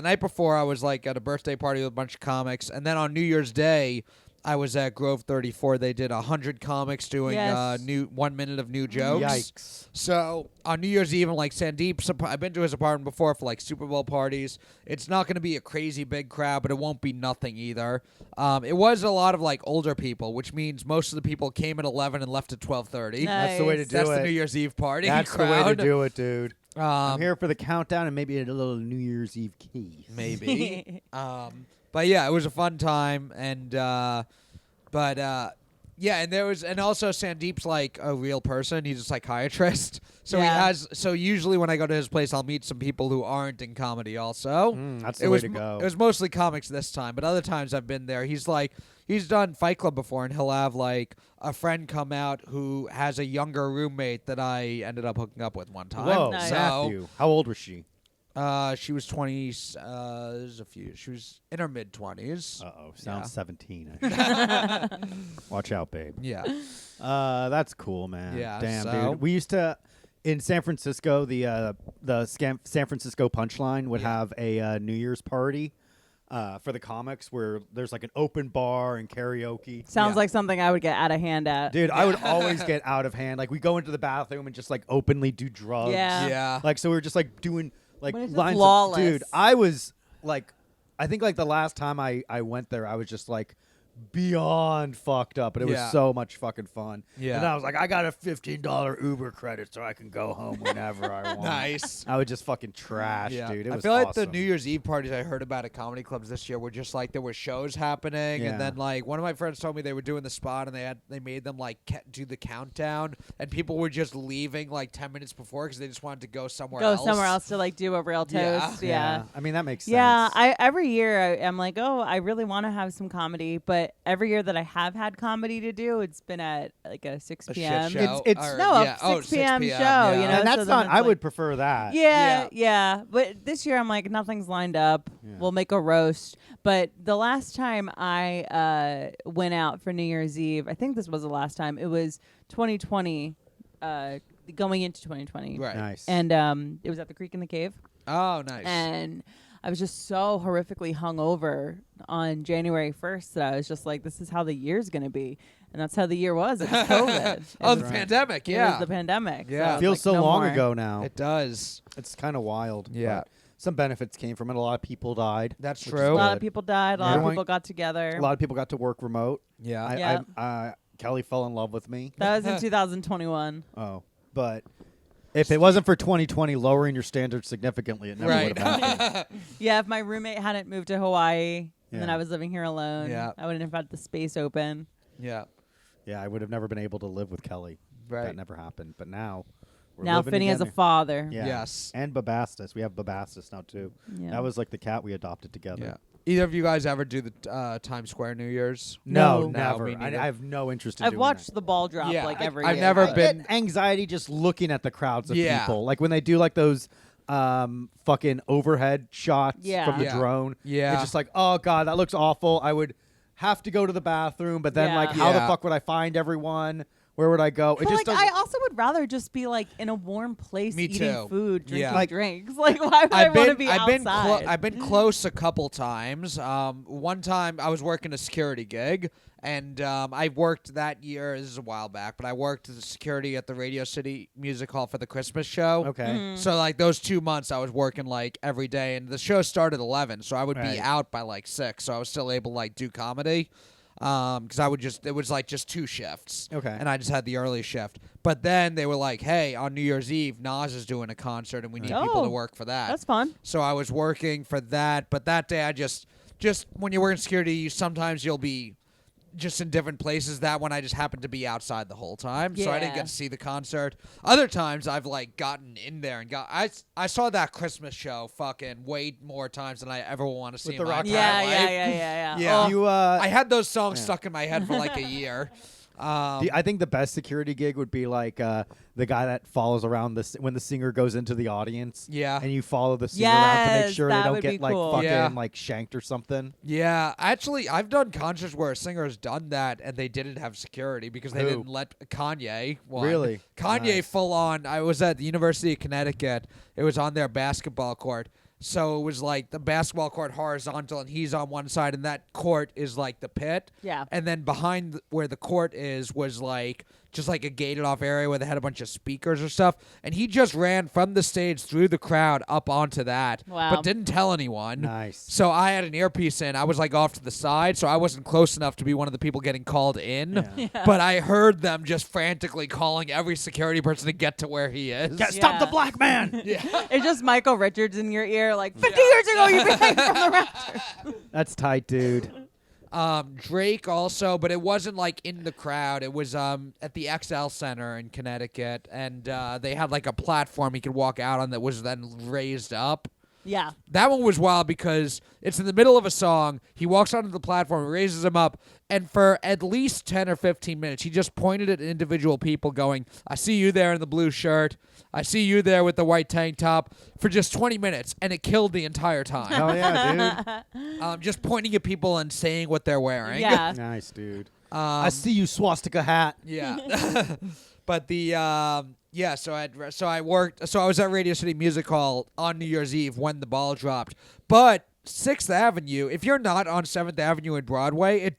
night before I was like at a birthday party with a bunch of comics, and then on New Year's Day, I was at Grove 34. They did 100 comics doing 1 minute of new jokes. Yikes. So on New Year's Eve, like Sandeep's, I've been to his apartment before for like Super Bowl parties. It's not going to be a crazy big crowd, but it won't be nothing either. It was a lot of like older people, which means most of the people came at 11 and left at 12:30. Nice. That's the way to do it. That's the New Year's Eve party. That's crowd. the way to do it, dude. I'm here for the countdown and maybe a little New Year's Eve key. Maybe. But yeah, it was a fun time, and and also Sandeep's like a real person. He's a psychiatrist, so usually when I go to his place, I'll meet some people who aren't in comedy. Also, that's the way to go. It was mostly comics this time, but other times I've been there. He's done Fight Club before, and he'll have like a friend come out who has a younger roommate that I ended up hooking up with one time. Whoa, Nice. Matthew. How old was she? She was 20. There's a few. She was in her mid-20s. Sounds 17. Watch out, babe. Yeah. That's cool, man. Yeah. Damn, so dude. We used to in San Francisco. The San Francisco Punchline would have a New Year's party for the comics where there's like an open bar and karaoke. Sounds like something I would get out of hand at. Dude, I would always get out of hand. Like we go into the bathroom and just like openly do drugs. Yeah. Like so we were just like doing like When it's lines flawless. dude, I was like, I think like the last time I went there, I was just like beyond fucked up, but it was so much fucking fun. Yeah. And I was like, I got a $15 Uber credit so I can go home whenever I want. Nice. I would just fucking trash, dude. It was I feel like awesome. the New Year's Eve parties I heard about at comedy clubs this year were just like there were shows happening, and then like one of my friends told me they were doing the spot and they made them like do the countdown, and people were just leaving like 10 minutes before because they just wanted to go somewhere else. To like do a real toast. Yeah. I mean, that makes sense. Yeah, every year I'm like, I really want to have some comedy, but every year that I have had comedy to do, it's been at like a 6 p.m. shit show? It's a 6 p.m. show, you know. And that's so not. I like, would prefer that. Yeah. But this year I'm like, nothing's lined up. Yeah. We'll make a roast. But the last time I went out for New Year's Eve, I think this was the last time. It was 2020, going into 2020. Right. Nice. And it was at the Creek in the Cave. Oh, nice. And I was just so horrifically hungover on January 1st that I was just like, this is how the year's going to be. And that's how the year was. It was COVID. The pandemic, It was the pandemic. Yeah. It feels like, so no long more. ago now. It does. It's kind of wild. Yeah. but some benefits came from it. A lot of people died. That's which is true. A lot good. of people died. A lot of people got together. A lot of people got to work remote. Yeah. Kelly fell in love with me. That was in 2021. Oh, but if it wasn't for 2020 lowering your standards significantly, it never would have happened. Yeah, if my roommate hadn't moved to Hawaii and then Yeah. I was living here alone, I wouldn't have had the space open. Yeah. Yeah, I would have never been able to live with Kelly. Right. That never happened. But now we're Now living Finney has a together. father. Yeah. Yes. And Babastis. We have Babastis now too. Yeah. That was like the cat we adopted together. Yeah. Either of you guys ever do the Times Square New Year's? No, No. never. me I neither. have no interest in I've doing watched that. the ball drop Yeah, like every I've year. never I been- get anxiety just looking at the crowds of Yeah. people. Like when they do like those fucking overhead shots from the Yeah. drone. Yeah. It's just like, oh God, that looks awful. I would have to go to the bathroom, but then Yeah. like how the Yeah. fuck would I find everyone? Where would I go? It But just like, doesn't. I also would rather just be like in a warm place, Me eating too. food, drinking Yeah. Like- drinks. Like, why would I want to be outside? I've been close a couple times. One time I was working a security gig, and I worked that year. This is a while back, but I worked as security at the Radio City Music Hall for the Christmas show. Okay. Mm-hmm. So like those 2 months, I was working like every day, and the show started at 11, so I would Right. be out by like 6, so I was still able to like do comedy. Because it was like just 2 shifts. Okay. And I just had the early shift. But then they were like, hey, on New Year's Eve, Nas is doing a concert and we need people to Oh, work for that. That's fun. So I was working for that. But that day I just when you work in security, sometimes you'll be just in different places. That one I just happened to be outside the whole time. So I didn't Yeah. get to see the concert. Other times I've like gotten in there and I saw that Christmas show fucking way more times than I ever want to see With in the my rock entire Yeah, life. yeah. Yeah. Oh, You I had those songs stuck in my head for like a year. I think the best security gig would be like the guy that follows around when the singer goes into the audience. Yeah. And you follow the singer around to make Yes, sure they that don't would get be like cool. fucking like shanked or something. Yeah, actually, I've done concerts where a singer has done that and they didn't have security because they Who? didn't let Kanye. Really? Kanye Nice. full on. I was at the University of Connecticut. It was on their basketball court. So it was like the basketball court horizontal and he's on one side and that court is like the pit. Yeah. And then behind where the court is was like just like a gated off area where they had a bunch of speakers or stuff. And he just ran from the stage through the crowd up onto that. Wow. But didn't tell anyone. Nice. So I had an earpiece in. I was like off to the side, so I wasn't close enough to be one of the people getting called in. Yeah. But I heard them just frantically calling every security person to get to where he is. Stop the Yeah. black man. Yeah. It's just Michael Richards in your ear, like 50 years ago, you've been hanging from the rafters. That's tight, dude. Drake also, but it wasn't like in the crowd. It was at the XL Center in Connecticut, and they had like a platform he could walk out on that was then raised up. Yeah. That one was wild because it's in the middle of a song. He walks onto the platform, raises him up, and for at least 10 or 15 minutes, he just pointed at individual people going, I see you there in the blue shirt. I see you there with the white tank top for just 20 minutes, and it killed the entire time. Hell yeah, dude. Just pointing at people and saying what they're wearing. Yeah. Nice, dude. I see you, swastika hat. Yeah. But the so I was at Radio City Music Hall on New Year's Eve when the ball dropped. But 6th Avenue, if you're not on 7th Avenue and Broadway,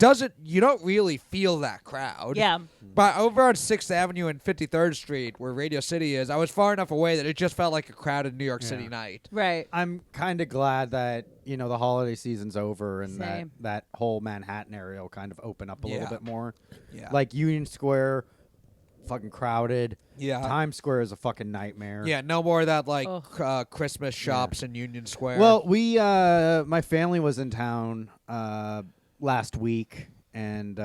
you don't really feel that crowd. Yeah. But over on 6th Avenue and 53rd Street, where Radio City is, I was far enough away that it just felt like a crowded New York City night. Right. I'm kind of glad that the holiday season's over and Same. that whole Manhattan area will kind of open up a little bit more. Yeah. Like Union Square, fucking crowded. Yeah. Times Square is a fucking nightmare. Yeah, no more of that like Christmas shops in Union Square. Well, my family was in town last week, and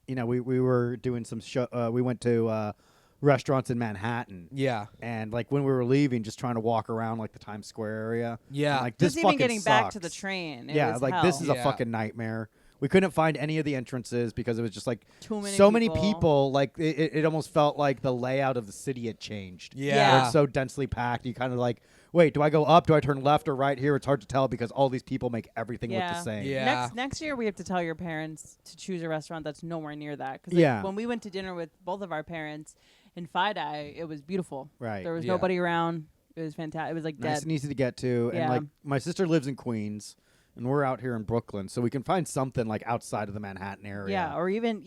we were doing some show. We went to restaurants in Manhattan. Yeah. And like when we were leaving, just trying to walk around like the Times Square area. Yeah. And, like this Just even fucking getting back to the sucks. train. It Yeah, was like hell. this is a Yeah. fucking nightmare. We couldn't find any of the entrances because it was just like Too many so many people. people. Like it almost felt like the layout of the city had changed. Yeah. Where it's so densely packed. You kind of like, wait, do I go up? Do I turn left or right here? It's hard to tell because all these people make everything look the same. Yeah. Next year, we have to tell your parents to choose a restaurant that's nowhere near that. Because Yeah. when we went to dinner with both of our parents in Fidei, it was beautiful. Right. There was Yeah. nobody around. It was fantastic. It was like Nice dead. and easy to get to. And Yeah. like my sister lives in Queens and we're out here in Brooklyn, so we can find something like outside of the Manhattan area. Yeah, or even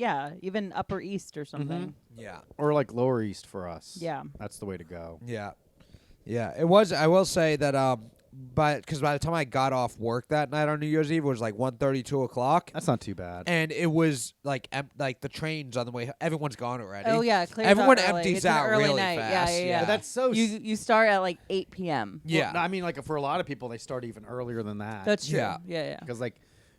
Upper East or something. Yeah. Or like Lower East for us. Yeah. That's the way to go. Yeah. Yeah. It was. I will say that. Because by the time I got off work that night on New Year's Eve, it was like 1:30, 2 o'clock, That's not too bad. and it was like like the trains on the way. Everyone's gone already. Oh yeah, it clears Everyone out early. empties It's an out early really night. fast. Yeah, yeah. But that's so You start at like 8 p.m. Yeah. Well, I mean, like for a lot of people, they start even earlier than that. That's true. Yeah. Yeah. Because like,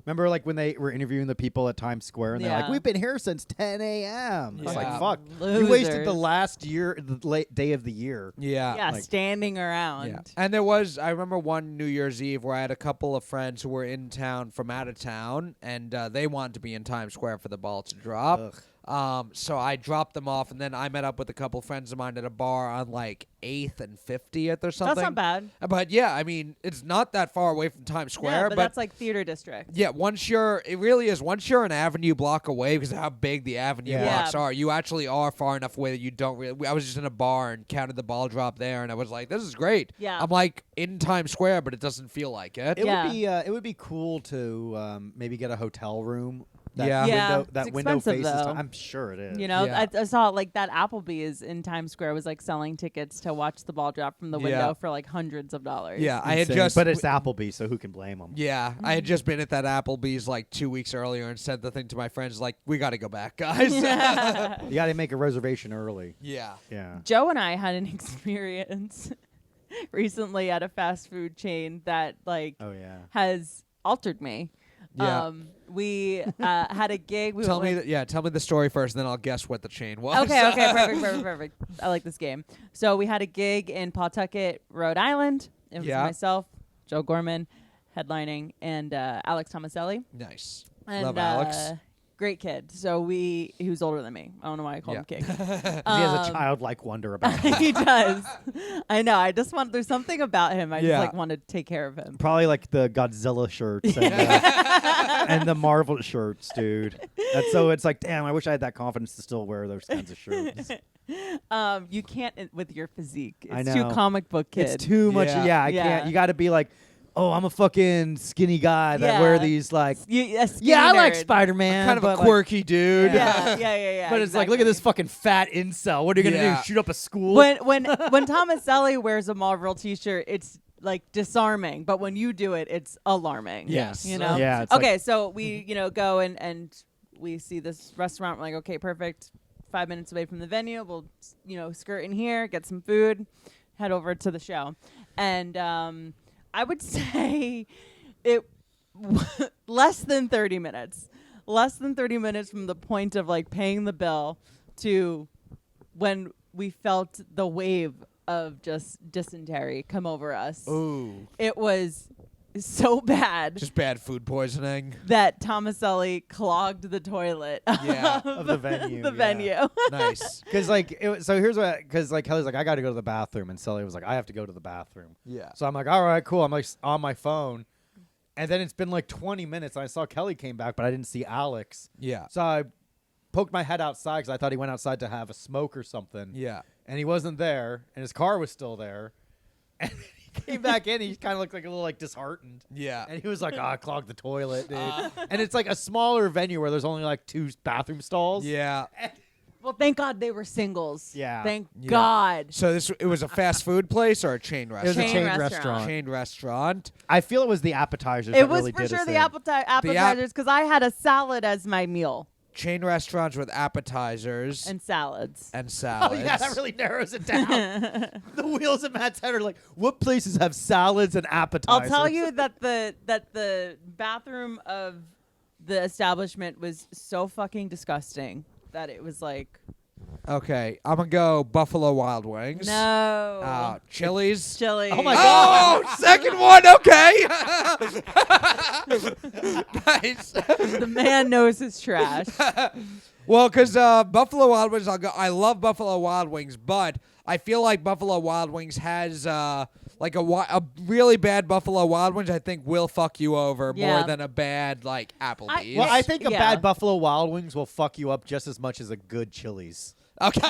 remember like when they were interviewing the people at Times Square and they're like, Yeah. "We've been here since 10 a.m." It's like, Yeah. fuck, you wasted the Losers. last year, the late day of the year. Yeah. Yeah, like- standing around. Yeah. And I remember one New Year's Eve where I had a couple of friends who were in town from out of town, and they wanted to be in Times Square for the ball to drop. Ugh. So I dropped them off, and then I met up with a couple friends of mine at a bar on like 8th and 50th or something. That's not bad. But yeah, I mean, it's not that far away from Times Square. Yeah, but that's like theater district. yeah, once you're an avenue block away because of how big the avenue Yeah. blocks Yeah. are, you actually are far enough away that you don't really. I was just in a bar and counted the ball drop there, and I was like, "This is great." Yeah. I'm like in Times Square, but it doesn't feel like it. It would be cool to maybe get a hotel room. Yeah. Yeah, That it's window expensive, faces. though. I'm sure it is. You know, Yeah. I saw like that Applebee's in Times Square was like selling tickets to watch the ball drop from the window Yeah. for like hundreds of dollars. Yeah, I had Insane. just. But it's Applebee's, so who can blame them? Yeah, I had just been at that Applebee's like 2 weeks earlier and said the thing to my friends like, "We got to go back, guys." You got to make a reservation early. Yeah. Yeah. Joe and I had an experience recently at a fast food chain that like Oh yeah. has altered me. Yeah. We had a gig. We Tell went- me tell me the story first, and then I'll guess what the chain was. Okay, perfect. I like this game. So we had a gig in Pawtucket, Rhode Island. It was Yeah. myself, Joe Gorman, headlining, and Alex Tomaselli. Nice. And, Love Alex. Great kid. So he was older than me. I don't know why I called him kid. He has a childlike wonder about him. He does. I know. I just there's something about him. I just want to take care of him. Probably like the Godzilla shirts and the Marvel shirts, dude. So it's like, damn, I wish I had that confidence to still wear those kinds of shirts. You can't with your physique. I It's know. too comic book kid. It's too much. Yeah, I can't. You got to be like, oh, I'm a fucking skinny guy that wear these like. I like Spider-Man. Kind of a quirky dude. Yeah. But it's like, look at this fucking fat incel. What are you gonna do? Shoot up a school? When Tomaselli wears a Marvel T-shirt, it's like disarming. But when you do it, it's alarming. Yes. You know. Yeah. Okay, so we go and we see this restaurant. We're like, okay, perfect. 5 minutes away from the venue. We'll skirt in here, get some food, head over to the show, and I would say it less than 30 minutes. Less than 30 minutes from the point of like paying the bill to when we felt the wave of just dysentery come over us. Ooh. It was so bad. Just bad food poisoning. That Tomaselli clogged the toilet of the venue. The venue. Nice. Because like, here's what, because like Kelly's like, I got to go to the bathroom, and Sully was like, I have to go to the bathroom. Yeah. So I'm like, all right, cool. I'm like on my phone, and then it's been like 20 minutes. And I saw Kelly came back, but I didn't see Alex. Yeah. So I poked my head outside because I thought he went outside to have a smoke or something. Yeah. And he wasn't there, and his car was still there. And he came back in. He kind of looked like a little like disheartened. Yeah. And he was like, I clogged the toilet, dude. And it's like a smaller venue where there's only like 2 bathroom stalls. Yeah. Well, thank God they were singles. Yeah. Thank God. So it was a fast food place or a chain It restaurant? was a chain restaurant. restaurant. Chain restaurant. I feel it was the appetizers It that was really for did sure us the in. appetizers because I had a salad as my meal Chain restaurants with appetizers and salads. and Oh, salads. yeah, that really narrows it down. The wheels of Matt's head are like, what places have salads and appetizers? I'll tell you that the bathroom of the establishment was so fucking disgusting that it was like Okay, I'm going to go Buffalo Wild Wings. no. Chili's. Chili. Oh my God. Oh, second one. Okay. Nice. The man knows his trash. Well, because Buffalo Wild Wings, I love Buffalo Wild Wings, but I feel like Buffalo Wild Wings has like a really bad Buffalo Wild Wings. I think will fuck you over more than a bad like Applebee's. Well, I think a Yeah. bad Buffalo Wild Wings will fuck you up just as much as a good Chili's. Okay.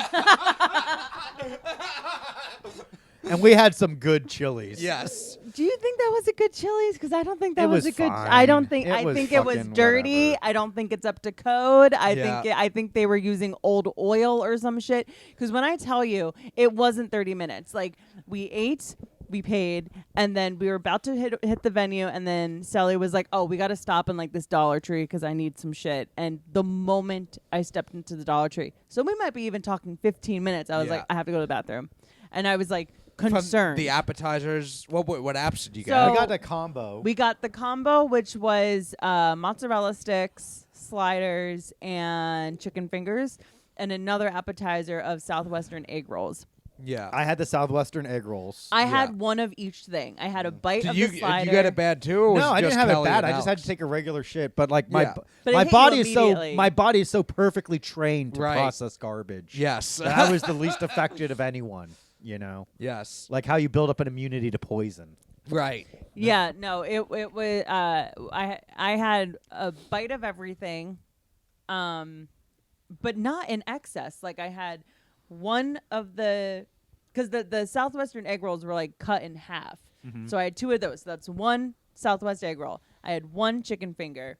And we had some good Chili's. Yes. Do you think that was a good Chili's? Because I don't think that It was was a good. fine. I don't think. It I was think it was fucking dirty. whatever. I don't think it's up to code. Yeah. I think they were using old oil or some shit. Because when I tell you, it wasn't 30 minutes. Like we ate, we paid, and then we were about to hit the venue, and then Sally was like, "Oh, we got to stop in like this Dollar Tree because I need some shit." And the moment I stepped into the Dollar Tree, so we might be even talking 15 minutes. I was Yeah. like, "I have to go to the bathroom," and I was like From concerned. the appetizers. What apps did you So- get? We got a combo. We got the combo, which was mozzarella sticks, sliders, and chicken fingers, and another appetizer of Southwestern egg rolls. Yeah. I had the Southwestern egg rolls. I Yeah. had one of each thing. I had a bite Did of you the slider. you get it bad too? Or was No, it I didn't just have Kelly it bad. and I just had Alex? to take a regular shit. But like Yeah. But it my hit you body is immediately. my body is so perfectly trained to Right. process garbage. Yes. that I was the least affected of anyone. You know, Yes. like how you build up an immunity to poison. Right. Yeah, no, it was. I had a bite of everything, but not in excess. Like I had one of the, because the Southwestern egg rolls were like cut in half. So I had 2 of those. So that's one Southwest egg roll. I had 1 chicken finger,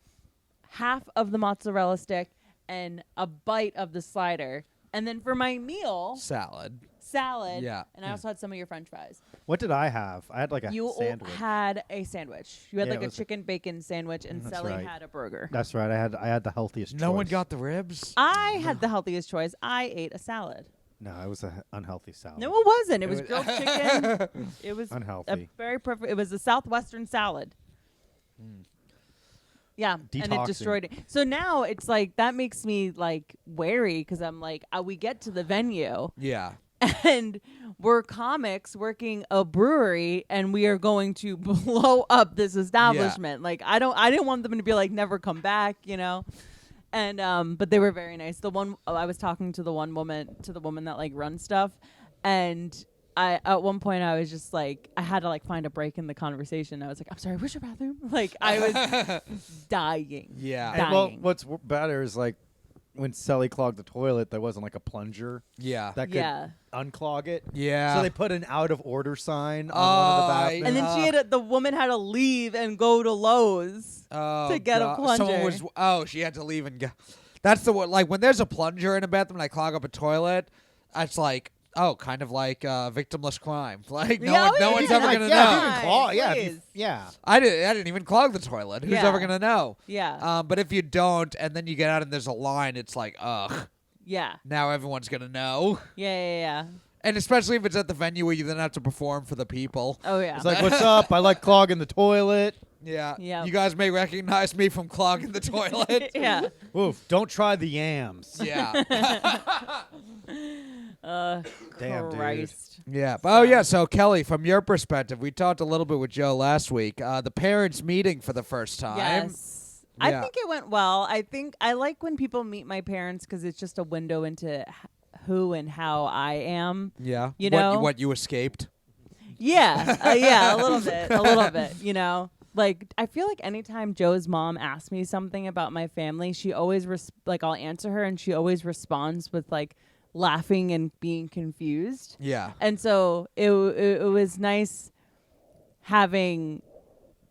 half of the mozzarella stick, and a bite of the slider. And then for my meal, Salad. salad. Yeah. And I also had some of your French fries. What did I have? I had like a You sandwich. had a sandwich. You had Yeah, like it a was chicken bacon sandwich, and That's Sally right. had a burger. That's right. I had the healthiest. No one choice. got the ribs. I had the healthiest choice. I ate a salad. No, it was an unhealthy salad. No, it wasn't. It It was was- grilled chicken. It was Unhealthy. a very perfect. It was a Southwestern salad. Yeah, and it Detoxing. destroyed it. So now it's like that makes me like wary because I'm like, we get to the venue Yeah. and we're comics working a brewery and we are going to blow up this establishment. Like I didn't want them to be like never come back, you know. And but they were very nice. The one I was talking to the woman that like runs stuff, and at one point I was just like, I had to like find a break in the conversation. I was like, I'm sorry, where's your bathroom? Like I was dying. Yeah. And, well, what's better is like when Sally clogged the toilet, there wasn't like a plunger. Yeah. That could unclog it. Yeah. So they put an out of order sign on one of the bathrooms. And then the woman had to leave and go to Lowe's to get a plunger. She had to leave and go. That's the one. Like when there's a plunger in a bathroom and I clog up a toilet, it's like, kind of like victimless crime. Like no one's ever gonna know. I didn't even clog the toilet. Who's ever gonna know? Yeah. But if you don't, and then you get out and there's a line, it's like, ugh. Yeah. Now everyone's gonna know. Yeah. And especially if it's at the venue where you then have to perform for the people. Oh yeah. It's like, what's up? I like clogging the toilet. Yeah. Yep. You guys may recognize me from clogging the toilet. Yeah. Oof, don't try the yams. Yeah. Damn, Christ. dude. Yeah. So Kelly, from your perspective, we talked a little bit with Joe last week. The parents meeting for the first time. Yes. Yeah. I think it went well. I think I like when people meet my parents because it's just a window into who and how I am. Yeah. You know? What you escaped. Yeah. Yeah, a little bit, you know. Like, I feel like anytime Joe's mom asks me something about my family, she always, I'll answer her and she always responds with, like, laughing and being confused. Yeah. And so it was nice having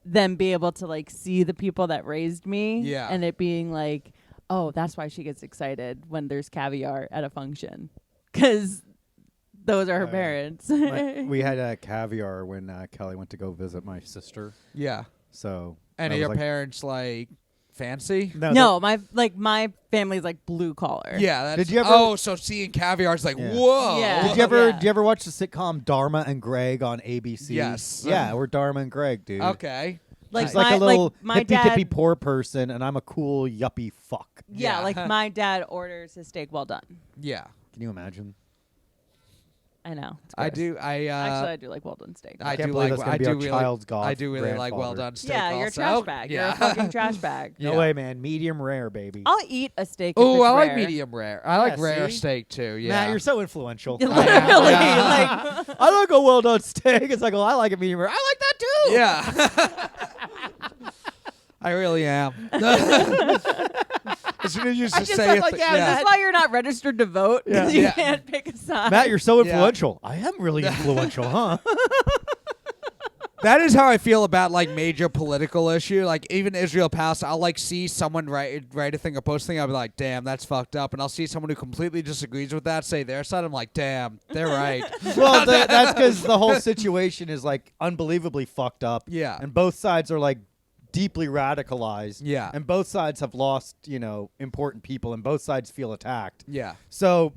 them be able to, like, see the people that raised me. Yeah. And it being like, oh, that's why she gets excited when there's caviar at a function. Because those are her parents. We had caviar when Kelly went to go visit my sister. Yeah. So. And are your parents like fancy? No, my family's like blue collar. Yeah. Did you ever? So seeing caviar is like, whoa. Yeah. Did you ever watch the sitcom Dharma and Greg on ABC? Yes. Yeah, we're Dharma and Greg, dude. Okay. He's like a little hippy-dippy poor person, and I'm a cool yuppie fuck. Yeah, like my dad orders his steak well done. Yeah. Can you imagine? I know. I do. Actually, I do like well done steak. I can't believe that's gonna be our child's golf. I do really like well done steak. Yeah, you're a trash bag. You're a fucking trash bag. No way, man. Medium rare, baby. I'll eat a steak. Oh, I rare. like medium rare. I like rare steak too. Yeah. Matt, you're so influential. Literally, I like a well done steak. It's like, I like it medium rare. I like that too. Yeah. I really am. As soon as you just say it, that's why you're not registered to vote. Yeah. You can't pick a side. Matt, you're so influential. I am really influential, huh? That is how I feel about like major political issue. Like even Israel Palestine, I'll like see someone write a thing or post a thing. I'll be like, damn, that's fucked up. And I'll see someone who completely disagrees with that say their side. I'm like, damn, they're right. Well, that's because the whole situation is like unbelievably fucked up. Yeah. And both sides are like deeply radicalized. Yeah. And both sides have lost, important people, and both sides feel attacked. Yeah. So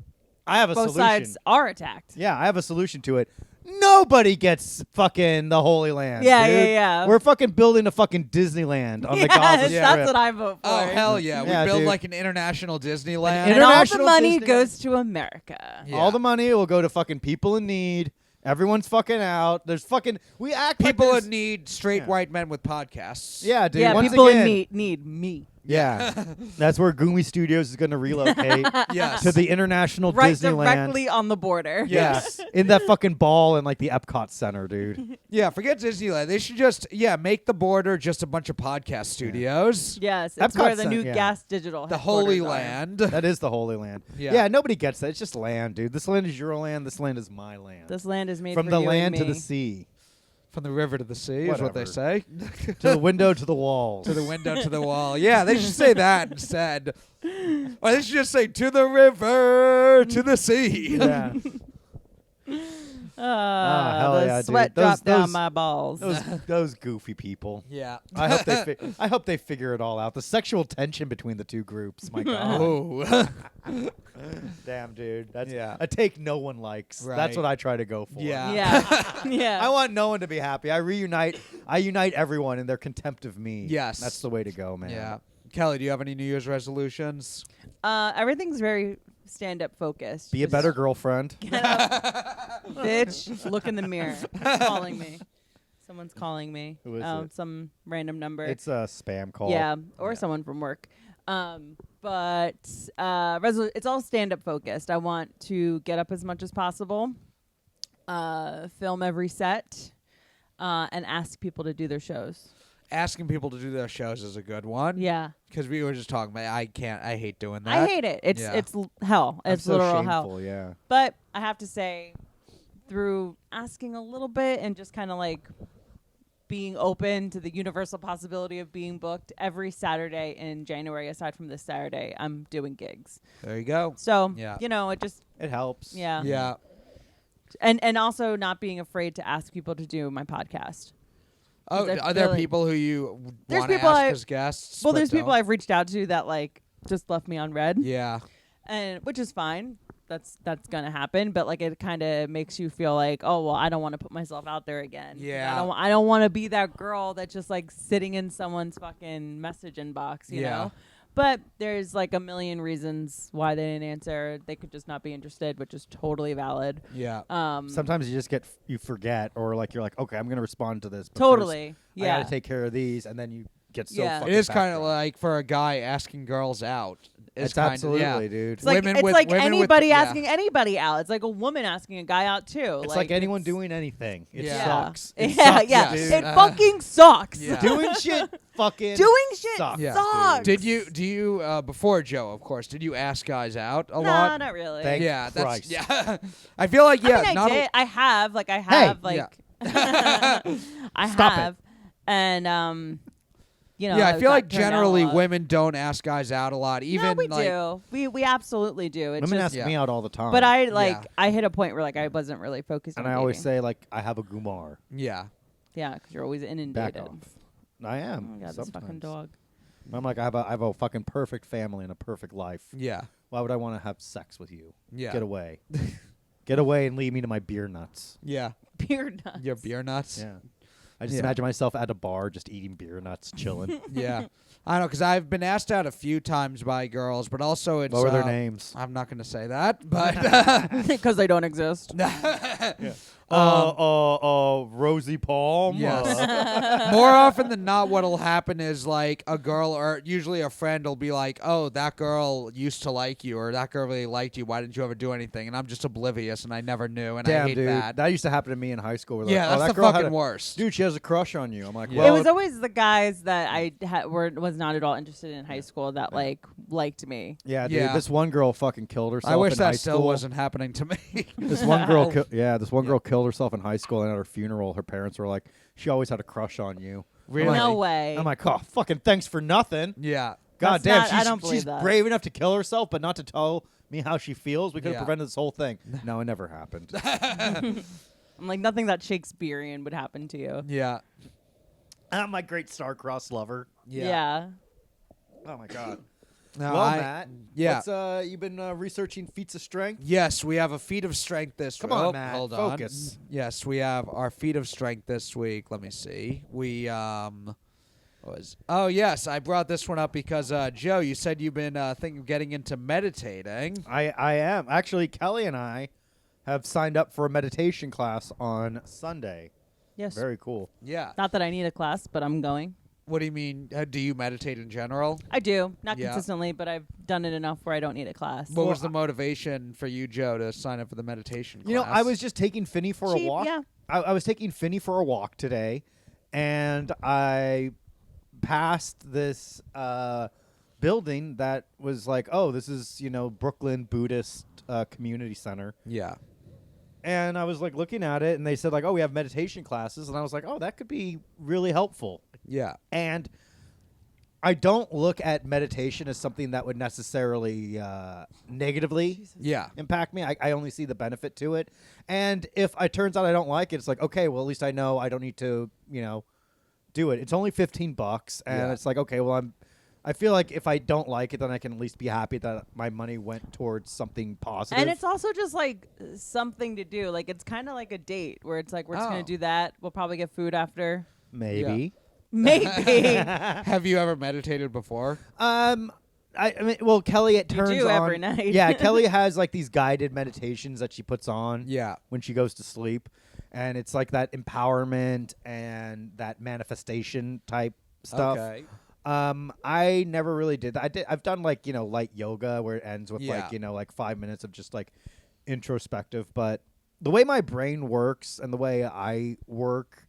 I have a Both solution. sides are attacked. Yeah, I have a solution to it. Nobody gets fucking the Holy Land. Yeah, dude. yeah. We're fucking building a fucking Disneyland on the Gaza Strip. That's what I vote for. Oh, hell yeah. Yeah, We build dude. like an international Disneyland. And all the International money Disneyland. goes to America. Yeah. All the money will go to fucking people in need. Everyone's fucking out. There's fucking we act People like that there's- need straight white men with podcasts. Yeah, dude. Yeah, once people again, need me. Yeah, that's where Goomy Studios is going to relocate Yes. to the international Right Disneyland. directly on the border. Yes. in that fucking ball in like the Epcot Center, dude. Yeah, forget Disneyland. They should just, make the border just a bunch of podcast studios. Yes, it's Epcot where the Center, new yeah. gas digital The Holy headquarters are. Land. That is the Holy Land. Yeah. Nobody gets that. It's just land, dude. This land is your land. This land is my land. This land is made From for the you land and to me. the sea, From the river to the sea is what they Whatever. say. to the window to the walls. To the window, to the wall. Yeah, they should say that instead. Or they should just say, to the river, to the sea. Yeah. hell the yeah, dude. sweat Those- dropped down those- my balls. Those goofy people. Yeah. I hope they figure it all out. The sexual tension between the two groups. My God. Oh. Damn, dude. That's Yeah. a take no one likes. Right. That's what I try to go for. Yeah. Yeah. Yeah. I want no one to be happy. I unite everyone in their contempt of me. Yes. That's the way to go, man. Yeah. Kelly, do you have any New Year's resolutions? Everything's very stand-up focused. Be a better girlfriend. Get up, bitch. Look in the mirror. Calling me. Someo's calling me. Who is it? Some random number. It's a spam call. Yeah, or someone from work. But it's all stand-up focused. I want to get up as much as possible, film every set, and ask people to do their shows. Asking people to do their shows is a good one. Yeah. Because we were just talking about I hate doing that. I hate it. It's hell. It's so literal shameful, hell. Yeah. But I have to say, through asking a little bit and just kind of like being open to the universal possibility of being booked every Saturday in January, aside from this Saturday, I'm doing gigs. There you go. So, it helps. Yeah. Yeah. And also not being afraid to ask people to do my podcast. Oh, are there people who you want to ask as guests? Well, there's people I've reached out to that like just left me on red. Yeah. And which is fine. That's gonna happen, but like it kind of makes you feel like, oh well, I don't want to put myself out there again. Yeah, I don't want to be that girl that's just like sitting in someone's fucking message inbox, you know. But there's like a million reasons why they didn't answer. They could just not be interested, which is totally valid. Yeah. Sometimes you just you forget, or like you're like, okay, I'm gonna respond to this. But totally. First, I gotta take care of these, and then you get so. Yeah. Fucking it is kind of like for a guy asking girls out. It's absolutely, dude. It's like, anybody asking anybody out. It's like a woman asking a guy out too. It's like anyone doing anything. It sucks. It sucks, dude. It fucking sucks. Yeah. Doing shit fucking sucks. Sucks. Do you before Joe, of course, did you ask guys out a lot? No, not really. Thank Christ. I feel like I did. I have I Stop have. it. And I feel like generally women don't ask guys out a lot. Even we do. We absolutely do. It's women just, ask me out all the time. But I hit a point where like I wasn't really focused on I dating. always say like I have a gumar. Yeah. Yeah, because you're always inundated. Back off. I am. Oh my God, this fucking dog. I'm like I have a fucking perfect family and a perfect life. Yeah. Why would I want to have sex with you? Yeah. Get away. Get away and leave me to my beer nuts. Yeah. Beer nuts. Your beer nuts? Yeah. I just imagine myself at a bar just eating beer nuts, chilling. Yeah. I know, because I've been asked out a few times by girls, but also it's... What were their names? I'm not going to say that, but... Because they don't exist. Rosie Palm. Yes. More often than not, what'll happen is like a girl or usually a friend will be like, "Oh, that girl used to like you, or that girl really liked you. Why didn't you ever do anything?" And I'm just oblivious, and I never knew, and Damn, I hate dude. that. That used to happen to me in high school. Where Yeah, like, that's that the girl fucking worst. Dude, she has a crush on you. I'm like, Yeah. well, It was always the guys that I was not at all interested in high school that like liked me. Yeah, dude. Yeah. This one girl fucking killed herself. I wish in that high still school. wasn't happening to me. This one girl, this one girl killed herself in high school, and at her funeral, her parents were like, "She always had a crush on you." Really? No way. I'm like, "Oh, fucking thanks for nothing." Yeah. God That's damn, I don't believe she's that. brave enough to kill herself, but not to tell me how she feels. We could have Yeah. prevented this whole thing. No, it never happened. I'm like, nothing that Shakespearean would happen to you. Yeah. I'm my great star-crossed lover. Yeah. Oh my god. No, Well, Matt, yeah. you've been researching feats of strength. Yes, we have a feat of strength this week. Come on, Matt, Hold focus. on. Yes, we have our feat of strength this week. Let me see. We Oh yes, I brought this one up because Joe, you said you've been thinking of getting into meditating. I am actually. Kelly and I have signed up for a meditation class on Sunday. Yes. Very cool. Yeah. Not that I need a class, but I'm going. What do you mean? Do you meditate in general? I do. Not Yeah. consistently, but I've done it enough where I don't need a class. What was the motivation for you, Joe, to sign up for the meditation class? You know, I was just taking Finney for Cheap, a walk. yeah. I was taking Finney for a walk today, and I passed this building that was like, oh, this is, Brooklyn Buddhist Community Center. Yeah. And I was like looking at it, and they said like, oh, we have meditation classes, and I was like, oh, that could be really helpful. Yeah. And I don't look at meditation as something that would necessarily negatively impact me. I only see the benefit to it. And if it turns out I don't like it, it's like, okay, well, at least I know I don't need to, do it. It's only $15, and it's like, okay, well, I feel like if I don't like it, then I can at least be happy that my money went towards something positive. And it's also just like something to do. Like it's kind of like a date where it's like we're just gonna do that. We'll probably get food after. Maybe. Maybe. Have you ever meditated before? I mean, well, Kelly, it turns do on every night. Yeah, Kelly has like these guided meditations that she puts on. Yeah. When she goes to sleep, and it's like that empowerment and that manifestation type stuff. Okay. I never really did that. I've done like, light yoga where it ends with Yeah. like, like 5 minutes of just like introspective. But the way my brain works and the way I work,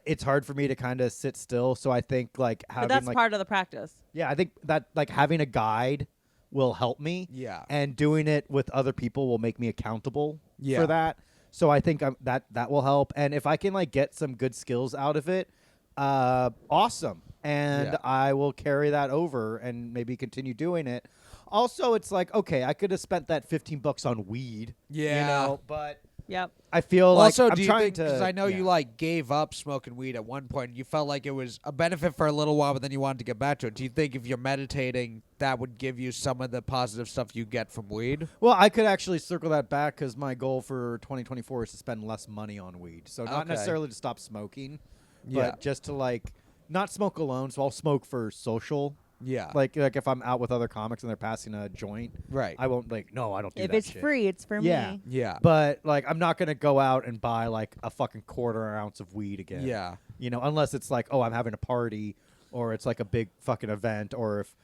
it's hard for me to kind of sit still. So I think like having But that's like, part of the practice. yeah, I think that like having a guide will help me. Yeah. And doing it with other people will make me accountable Yeah. for that. So I think that will help. And if I can like get some good skills out of it, awesome. And Yeah. I will carry that over and maybe continue doing it. Also, it's like, okay, I could have spent that $15 on weed. Yeah. But Yep. I feel like Also, I'm do you trying think, to. because I know yeah. you like gave up smoking weed at one point, and you felt like it was a benefit for a little while, but then you wanted to get back to it. Do you think if you're meditating, that would give you some of the positive stuff you get from weed? Well, I could actually circle that back because my goal for 2024 is to spend less money on weed. So not Okay. necessarily to stop smoking, Yeah. but just to like not smoke alone. So I'll smoke for social. Yeah. Like if I'm out with other comics and they're passing a joint, Right. I won't no, I don't do If that it's shit. free, it's for Yeah. me. Yeah. But like I'm not gonna go out and buy like a fucking quarter ounce of weed again. Yeah. Unless it's like, oh, I'm having a party or it's like a big fucking event, or if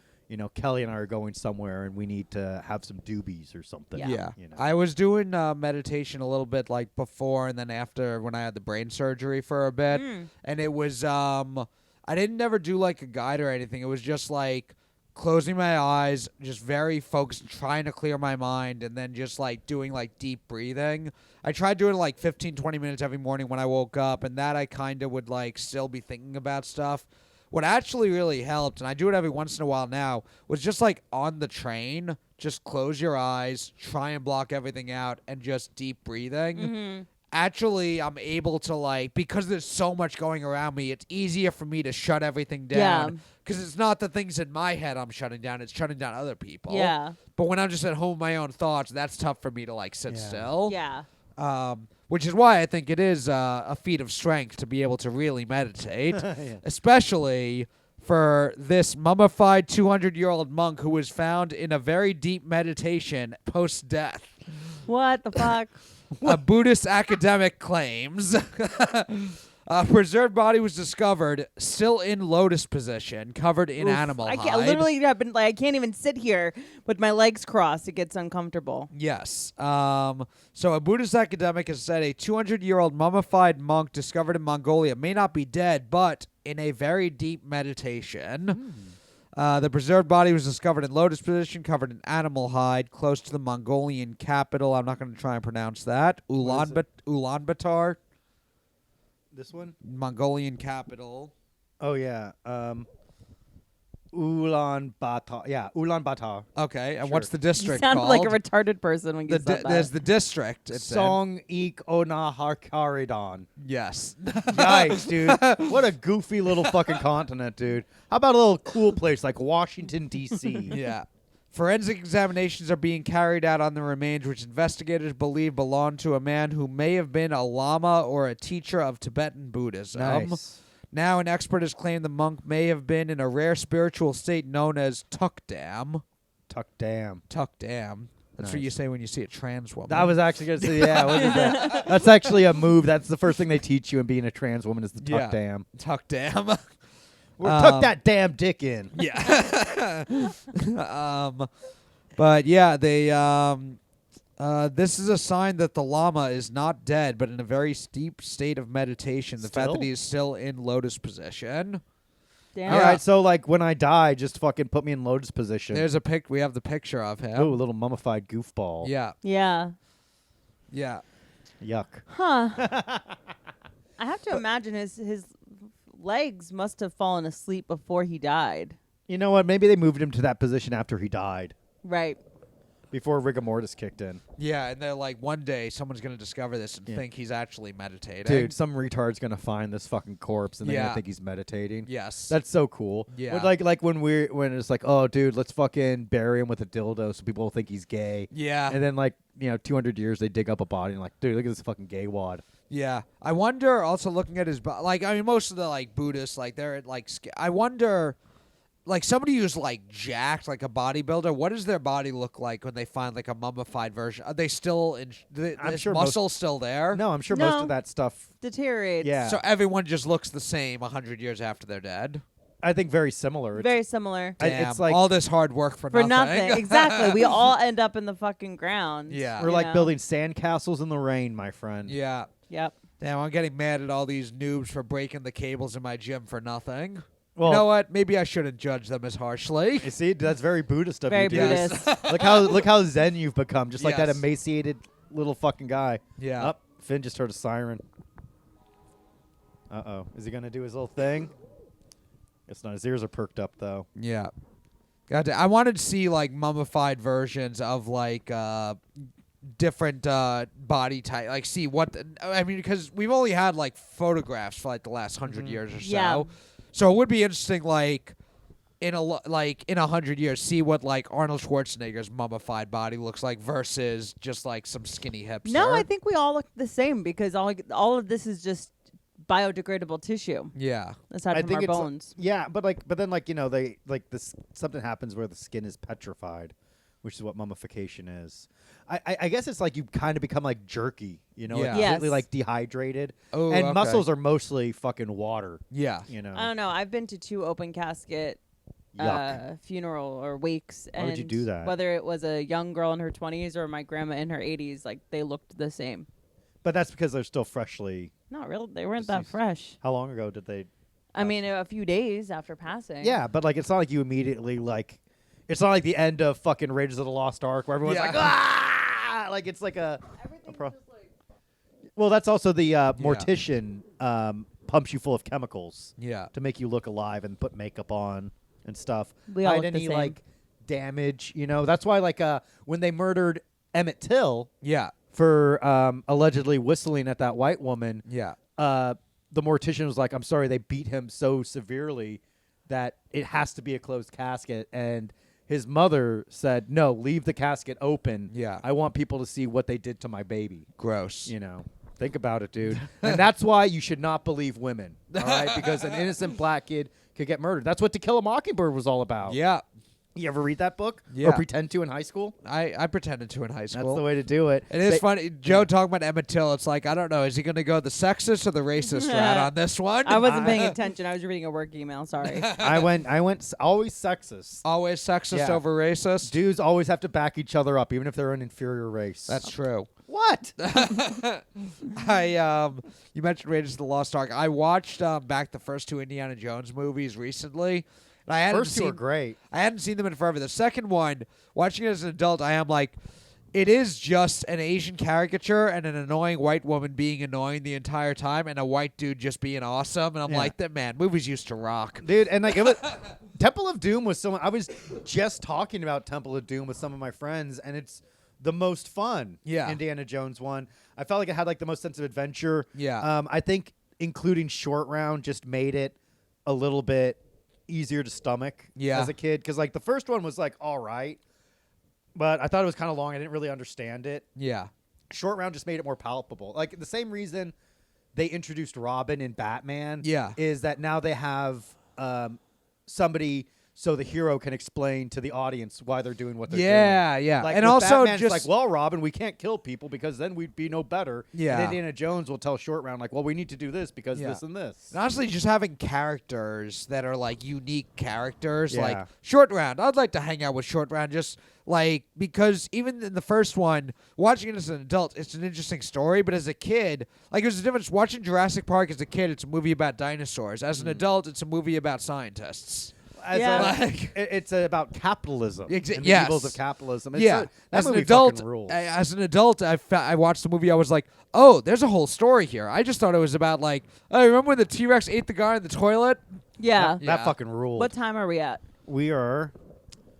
Kelly and I are going somewhere and we need to have some doobies or something. Yeah. I was doing meditation a little bit like before and then after when I had the brain surgery for a bit. And it was, I didn't never do like a guide or anything. It was just like closing my eyes, just very focused, trying to clear my mind, and then just like doing like deep breathing. I tried doing like 15, 20 minutes every morning when I woke up, and that I kind of would like still be thinking about stuff. What actually really helped, and I do it every once in a while now, was just like on the train, just close your eyes, try and block everything out, and just deep breathing. Actually, I'm able to like, because there's so much going around me, it's easier for me to shut everything down. Because it's not the things in my head I'm shutting down, it's shutting down other people. Yeah. But when I'm just at home with my own thoughts, that's tough for me to like sit still. Yeah. Which is why I think it is a feat of strength to be able to really meditate, especially for this mummified 200-year-old monk who was found in a very deep meditation post-death. What the fuck? A Buddhist academic claims. A preserved body was discovered, still in lotus position, covered in animal hide. I can't even sit here with my legs crossed. It gets uncomfortable. Yes. So a Buddhist academic has said a 200-year-old mummified monk discovered in Mongolia may not be dead, but in a very deep meditation. The preserved body was discovered in lotus position, covered in animal hide, close to the Mongolian capital. I'm not going to try and pronounce that. Ulaanbaatar. This one? Mongolian capital. Oh yeah. Ulaanbaatar. Yeah, Ulaanbaatar. Okay, and Sure. what's the You district sounded called? like a retarded person when you said that. There's the district. It's in. Song Ik Onaharkaridon. Yes. Yikes, dude. What a goofy little fucking continent, dude. How about a little cool place like Washington, D.C.? Yeah. Forensic examinations are being carried out on the remains, which investigators believe belong to a man who may have been a lama or a teacher of Tibetan Buddhism. Nice. Now, an expert has claimed the monk may have been in a rare spiritual state known as Tukdam. Tukdam. Tukdam. That's what Nice. you say when you see a trans woman. I was actually going to say, yeah, what is that? That's actually a move. That's the first thing they teach you in being a trans woman is the Yeah. Tukdam. Tukdam. Tuck that damn dick in. Yeah. But yeah, they this is a sign that the Lama is not dead, but in a very steep state of meditation. The fact Still? that he is still in lotus position. Damn. All right, so like when I die, just fucking put me in lotus position. There's a pic. We have the picture of him. Ooh, a little mummified goofball. Yeah. Yeah. Yeah. Yuck. Huh. I have to imagine his legs must have fallen asleep before he died. You know what? Maybe they moved him to that position after he died, Right. before rigor mortis kicked in. Yeah, and they're like, one day someone's gonna discover this and Yeah. think he's actually meditating. Dude, some retard's gonna find this fucking corpse and they're Yeah. gonna think he's meditating. Yes. That's so cool. Yeah. Like when it's like, oh, dude, let's fucking bury him with a dildo so people will think he's gay. yeah. And then 200 years they dig up a body and like, dude, look at this fucking gay wad. Yeah, I wonder. Also, looking at his most of the Buddhists, they're I wonder, somebody who's jacked, like a bodybuilder. What does their body look like when they find a mummified version? Are they still in? I'm is sure muscle still there? No, I'm sure No. most of that stuff. Deteriorates. Yeah. So everyone just looks the same 100 years after they're dead. I think very similar. Very similar. Damn, it's like all this hard work for nothing. Exactly. We all end up in the fucking ground. Yeah. We're like building sandcastles in the rain, my friend. Yeah. Yep. Damn, I'm getting mad at all these noobs for breaking the cables in my gym for nothing. Well, you know what? Maybe I shouldn't judge them as harshly. You see, that's very Buddhist of Very you, dude. Buddhist. look how zen you've become, just like that Yes. emaciated little fucking guy. Yeah. Up, Finn just heard a siren. Is he gonna do his little thing? Guess not. His ears are perked up though. Yeah. I wanted to see like mummified versions of like different body type. Like see what I mean, because we've only had like photographs for like the last 100 years or so. Yeah. So it would be interesting, like in 100 years, see what like Arnold Schwarzenegger's mummified body looks like versus just like some skinny hipster. No, I think we all look the same because all of this is just biodegradable tissue. Yeah. Aside from our bones. Yeah, but then they like this something happens where the skin is petrified, which is what mummification is. I guess it's like you kind of become like jerky, Yeah. like completely like dehydrated. Oh, and okay. muscles are mostly fucking water. Yeah. I don't know. I've been to 2 open casket funeral or wakes. Why would you do that? Whether it was a young girl in her 20s or my grandma in her 80s, like they looked the same. But that's because they're still freshly. Not real. They weren't that fresh. How long ago did they? I mean, a few days after passing. Yeah, but like it's not like you immediately like. It's not like the end of fucking Raiders of the Lost Ark where everyone's like, ah! Like it's like a. Well, that's also the mortician pumps you full of chemicals. Yeah. To make you look alive and put makeup on and stuff. We all Hide look the any same. like damage, That's why like when they murdered Emmett Till. Yeah. For allegedly whistling at that white woman. Yeah. The mortician was like, I'm sorry, they beat him so severely that it has to be a closed casket. And his mother said, no, leave the casket open. Yeah. I want people to see what they did to my baby. Gross. Think about it, dude. And that's why you should not believe women, all right? Because an innocent black kid could get murdered. That's what To Kill a Mockingbird was all about. Yeah. You ever read that book? Yeah. Or pretend to in high school? I pretended to in high school. That's the way to do it. It is funny. Joe talking about Emmett Till. It's like, I don't know. Is he going to go the sexist or the racist route on this one? I wasn't paying attention. I was reading a work email. Sorry. I went always sexist. Always sexist Yeah. over racist? Dudes always have to back each other up, even if they're an inferior race. That's true. What? You mentioned Raiders of the Lost Ark. I watched back the first 2 Indiana Jones movies recently. And I hadn't First 2 are great. I hadn't seen them in forever. The second one, watching it as an adult, I am like, it is just an Asian caricature and an annoying white woman being annoying the entire time and a white dude just being awesome. And I'm like, that man, movies used to rock. Dude, and like it was Temple of Doom was someone I was just talking about Temple of Doom with some of my friends, and it's the most fun Indiana Jones one. I felt like it had like the most sense of adventure. Yeah. I think including Short Round just made it a little bit easier to stomach as a kid, because like the first one was like all right, but I thought it was kind of long. I didn't really understand it. Yeah. Short Round just made it more palpable. Like the same reason they introduced Robin in Batman is that now they have somebody so the hero can explain to the audience why they're doing what they're doing. Yeah. Like, and with also Batman, just it's like, well, Robin, we can't kill people because then we'd be no better. Yeah. And Indiana Jones will tell Short Round like, well, we need to do this because this and this. And honestly, just having characters that are like unique characters, Yeah. like Short Round. I'd like to hang out with Short Round just like because even in the first one, watching it as an adult, it's an interesting story. But as a kid, like there's a difference. Watching Jurassic Park as a kid, it's a movie about dinosaurs. As an adult, it's a movie about scientists. It's about capitalism and the yes. evils of capitalism. As That an movie adult, fucking rules. I watched the movie. I was like, oh, there's a whole story here. I just thought it was about like, oh, remember when the T-Rex ate the guy in the toilet? Yeah. That fucking ruled. What time are we at? We are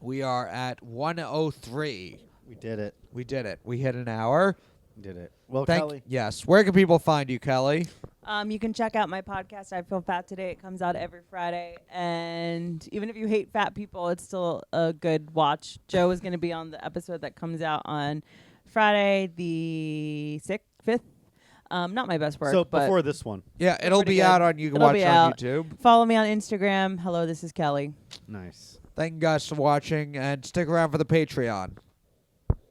at 1:03. We did it. We did it. We hit an hour. We did it. Well, Kelly. Yes. Where can people find you, Kelly? You can check out my podcast, I Feel Fat Today. It comes out every Friday. And even if you hate fat people, it's still a good watch. Joe is going to be on the episode that comes out on Friday the 5th. Not my best work. So but before this one. Yeah, it'll be out on. You can It'll watch be it on out. YouTube. Follow me on Instagram. Hello, this is Kelly. Nice. Thank you guys for watching, and stick around for the Patreon.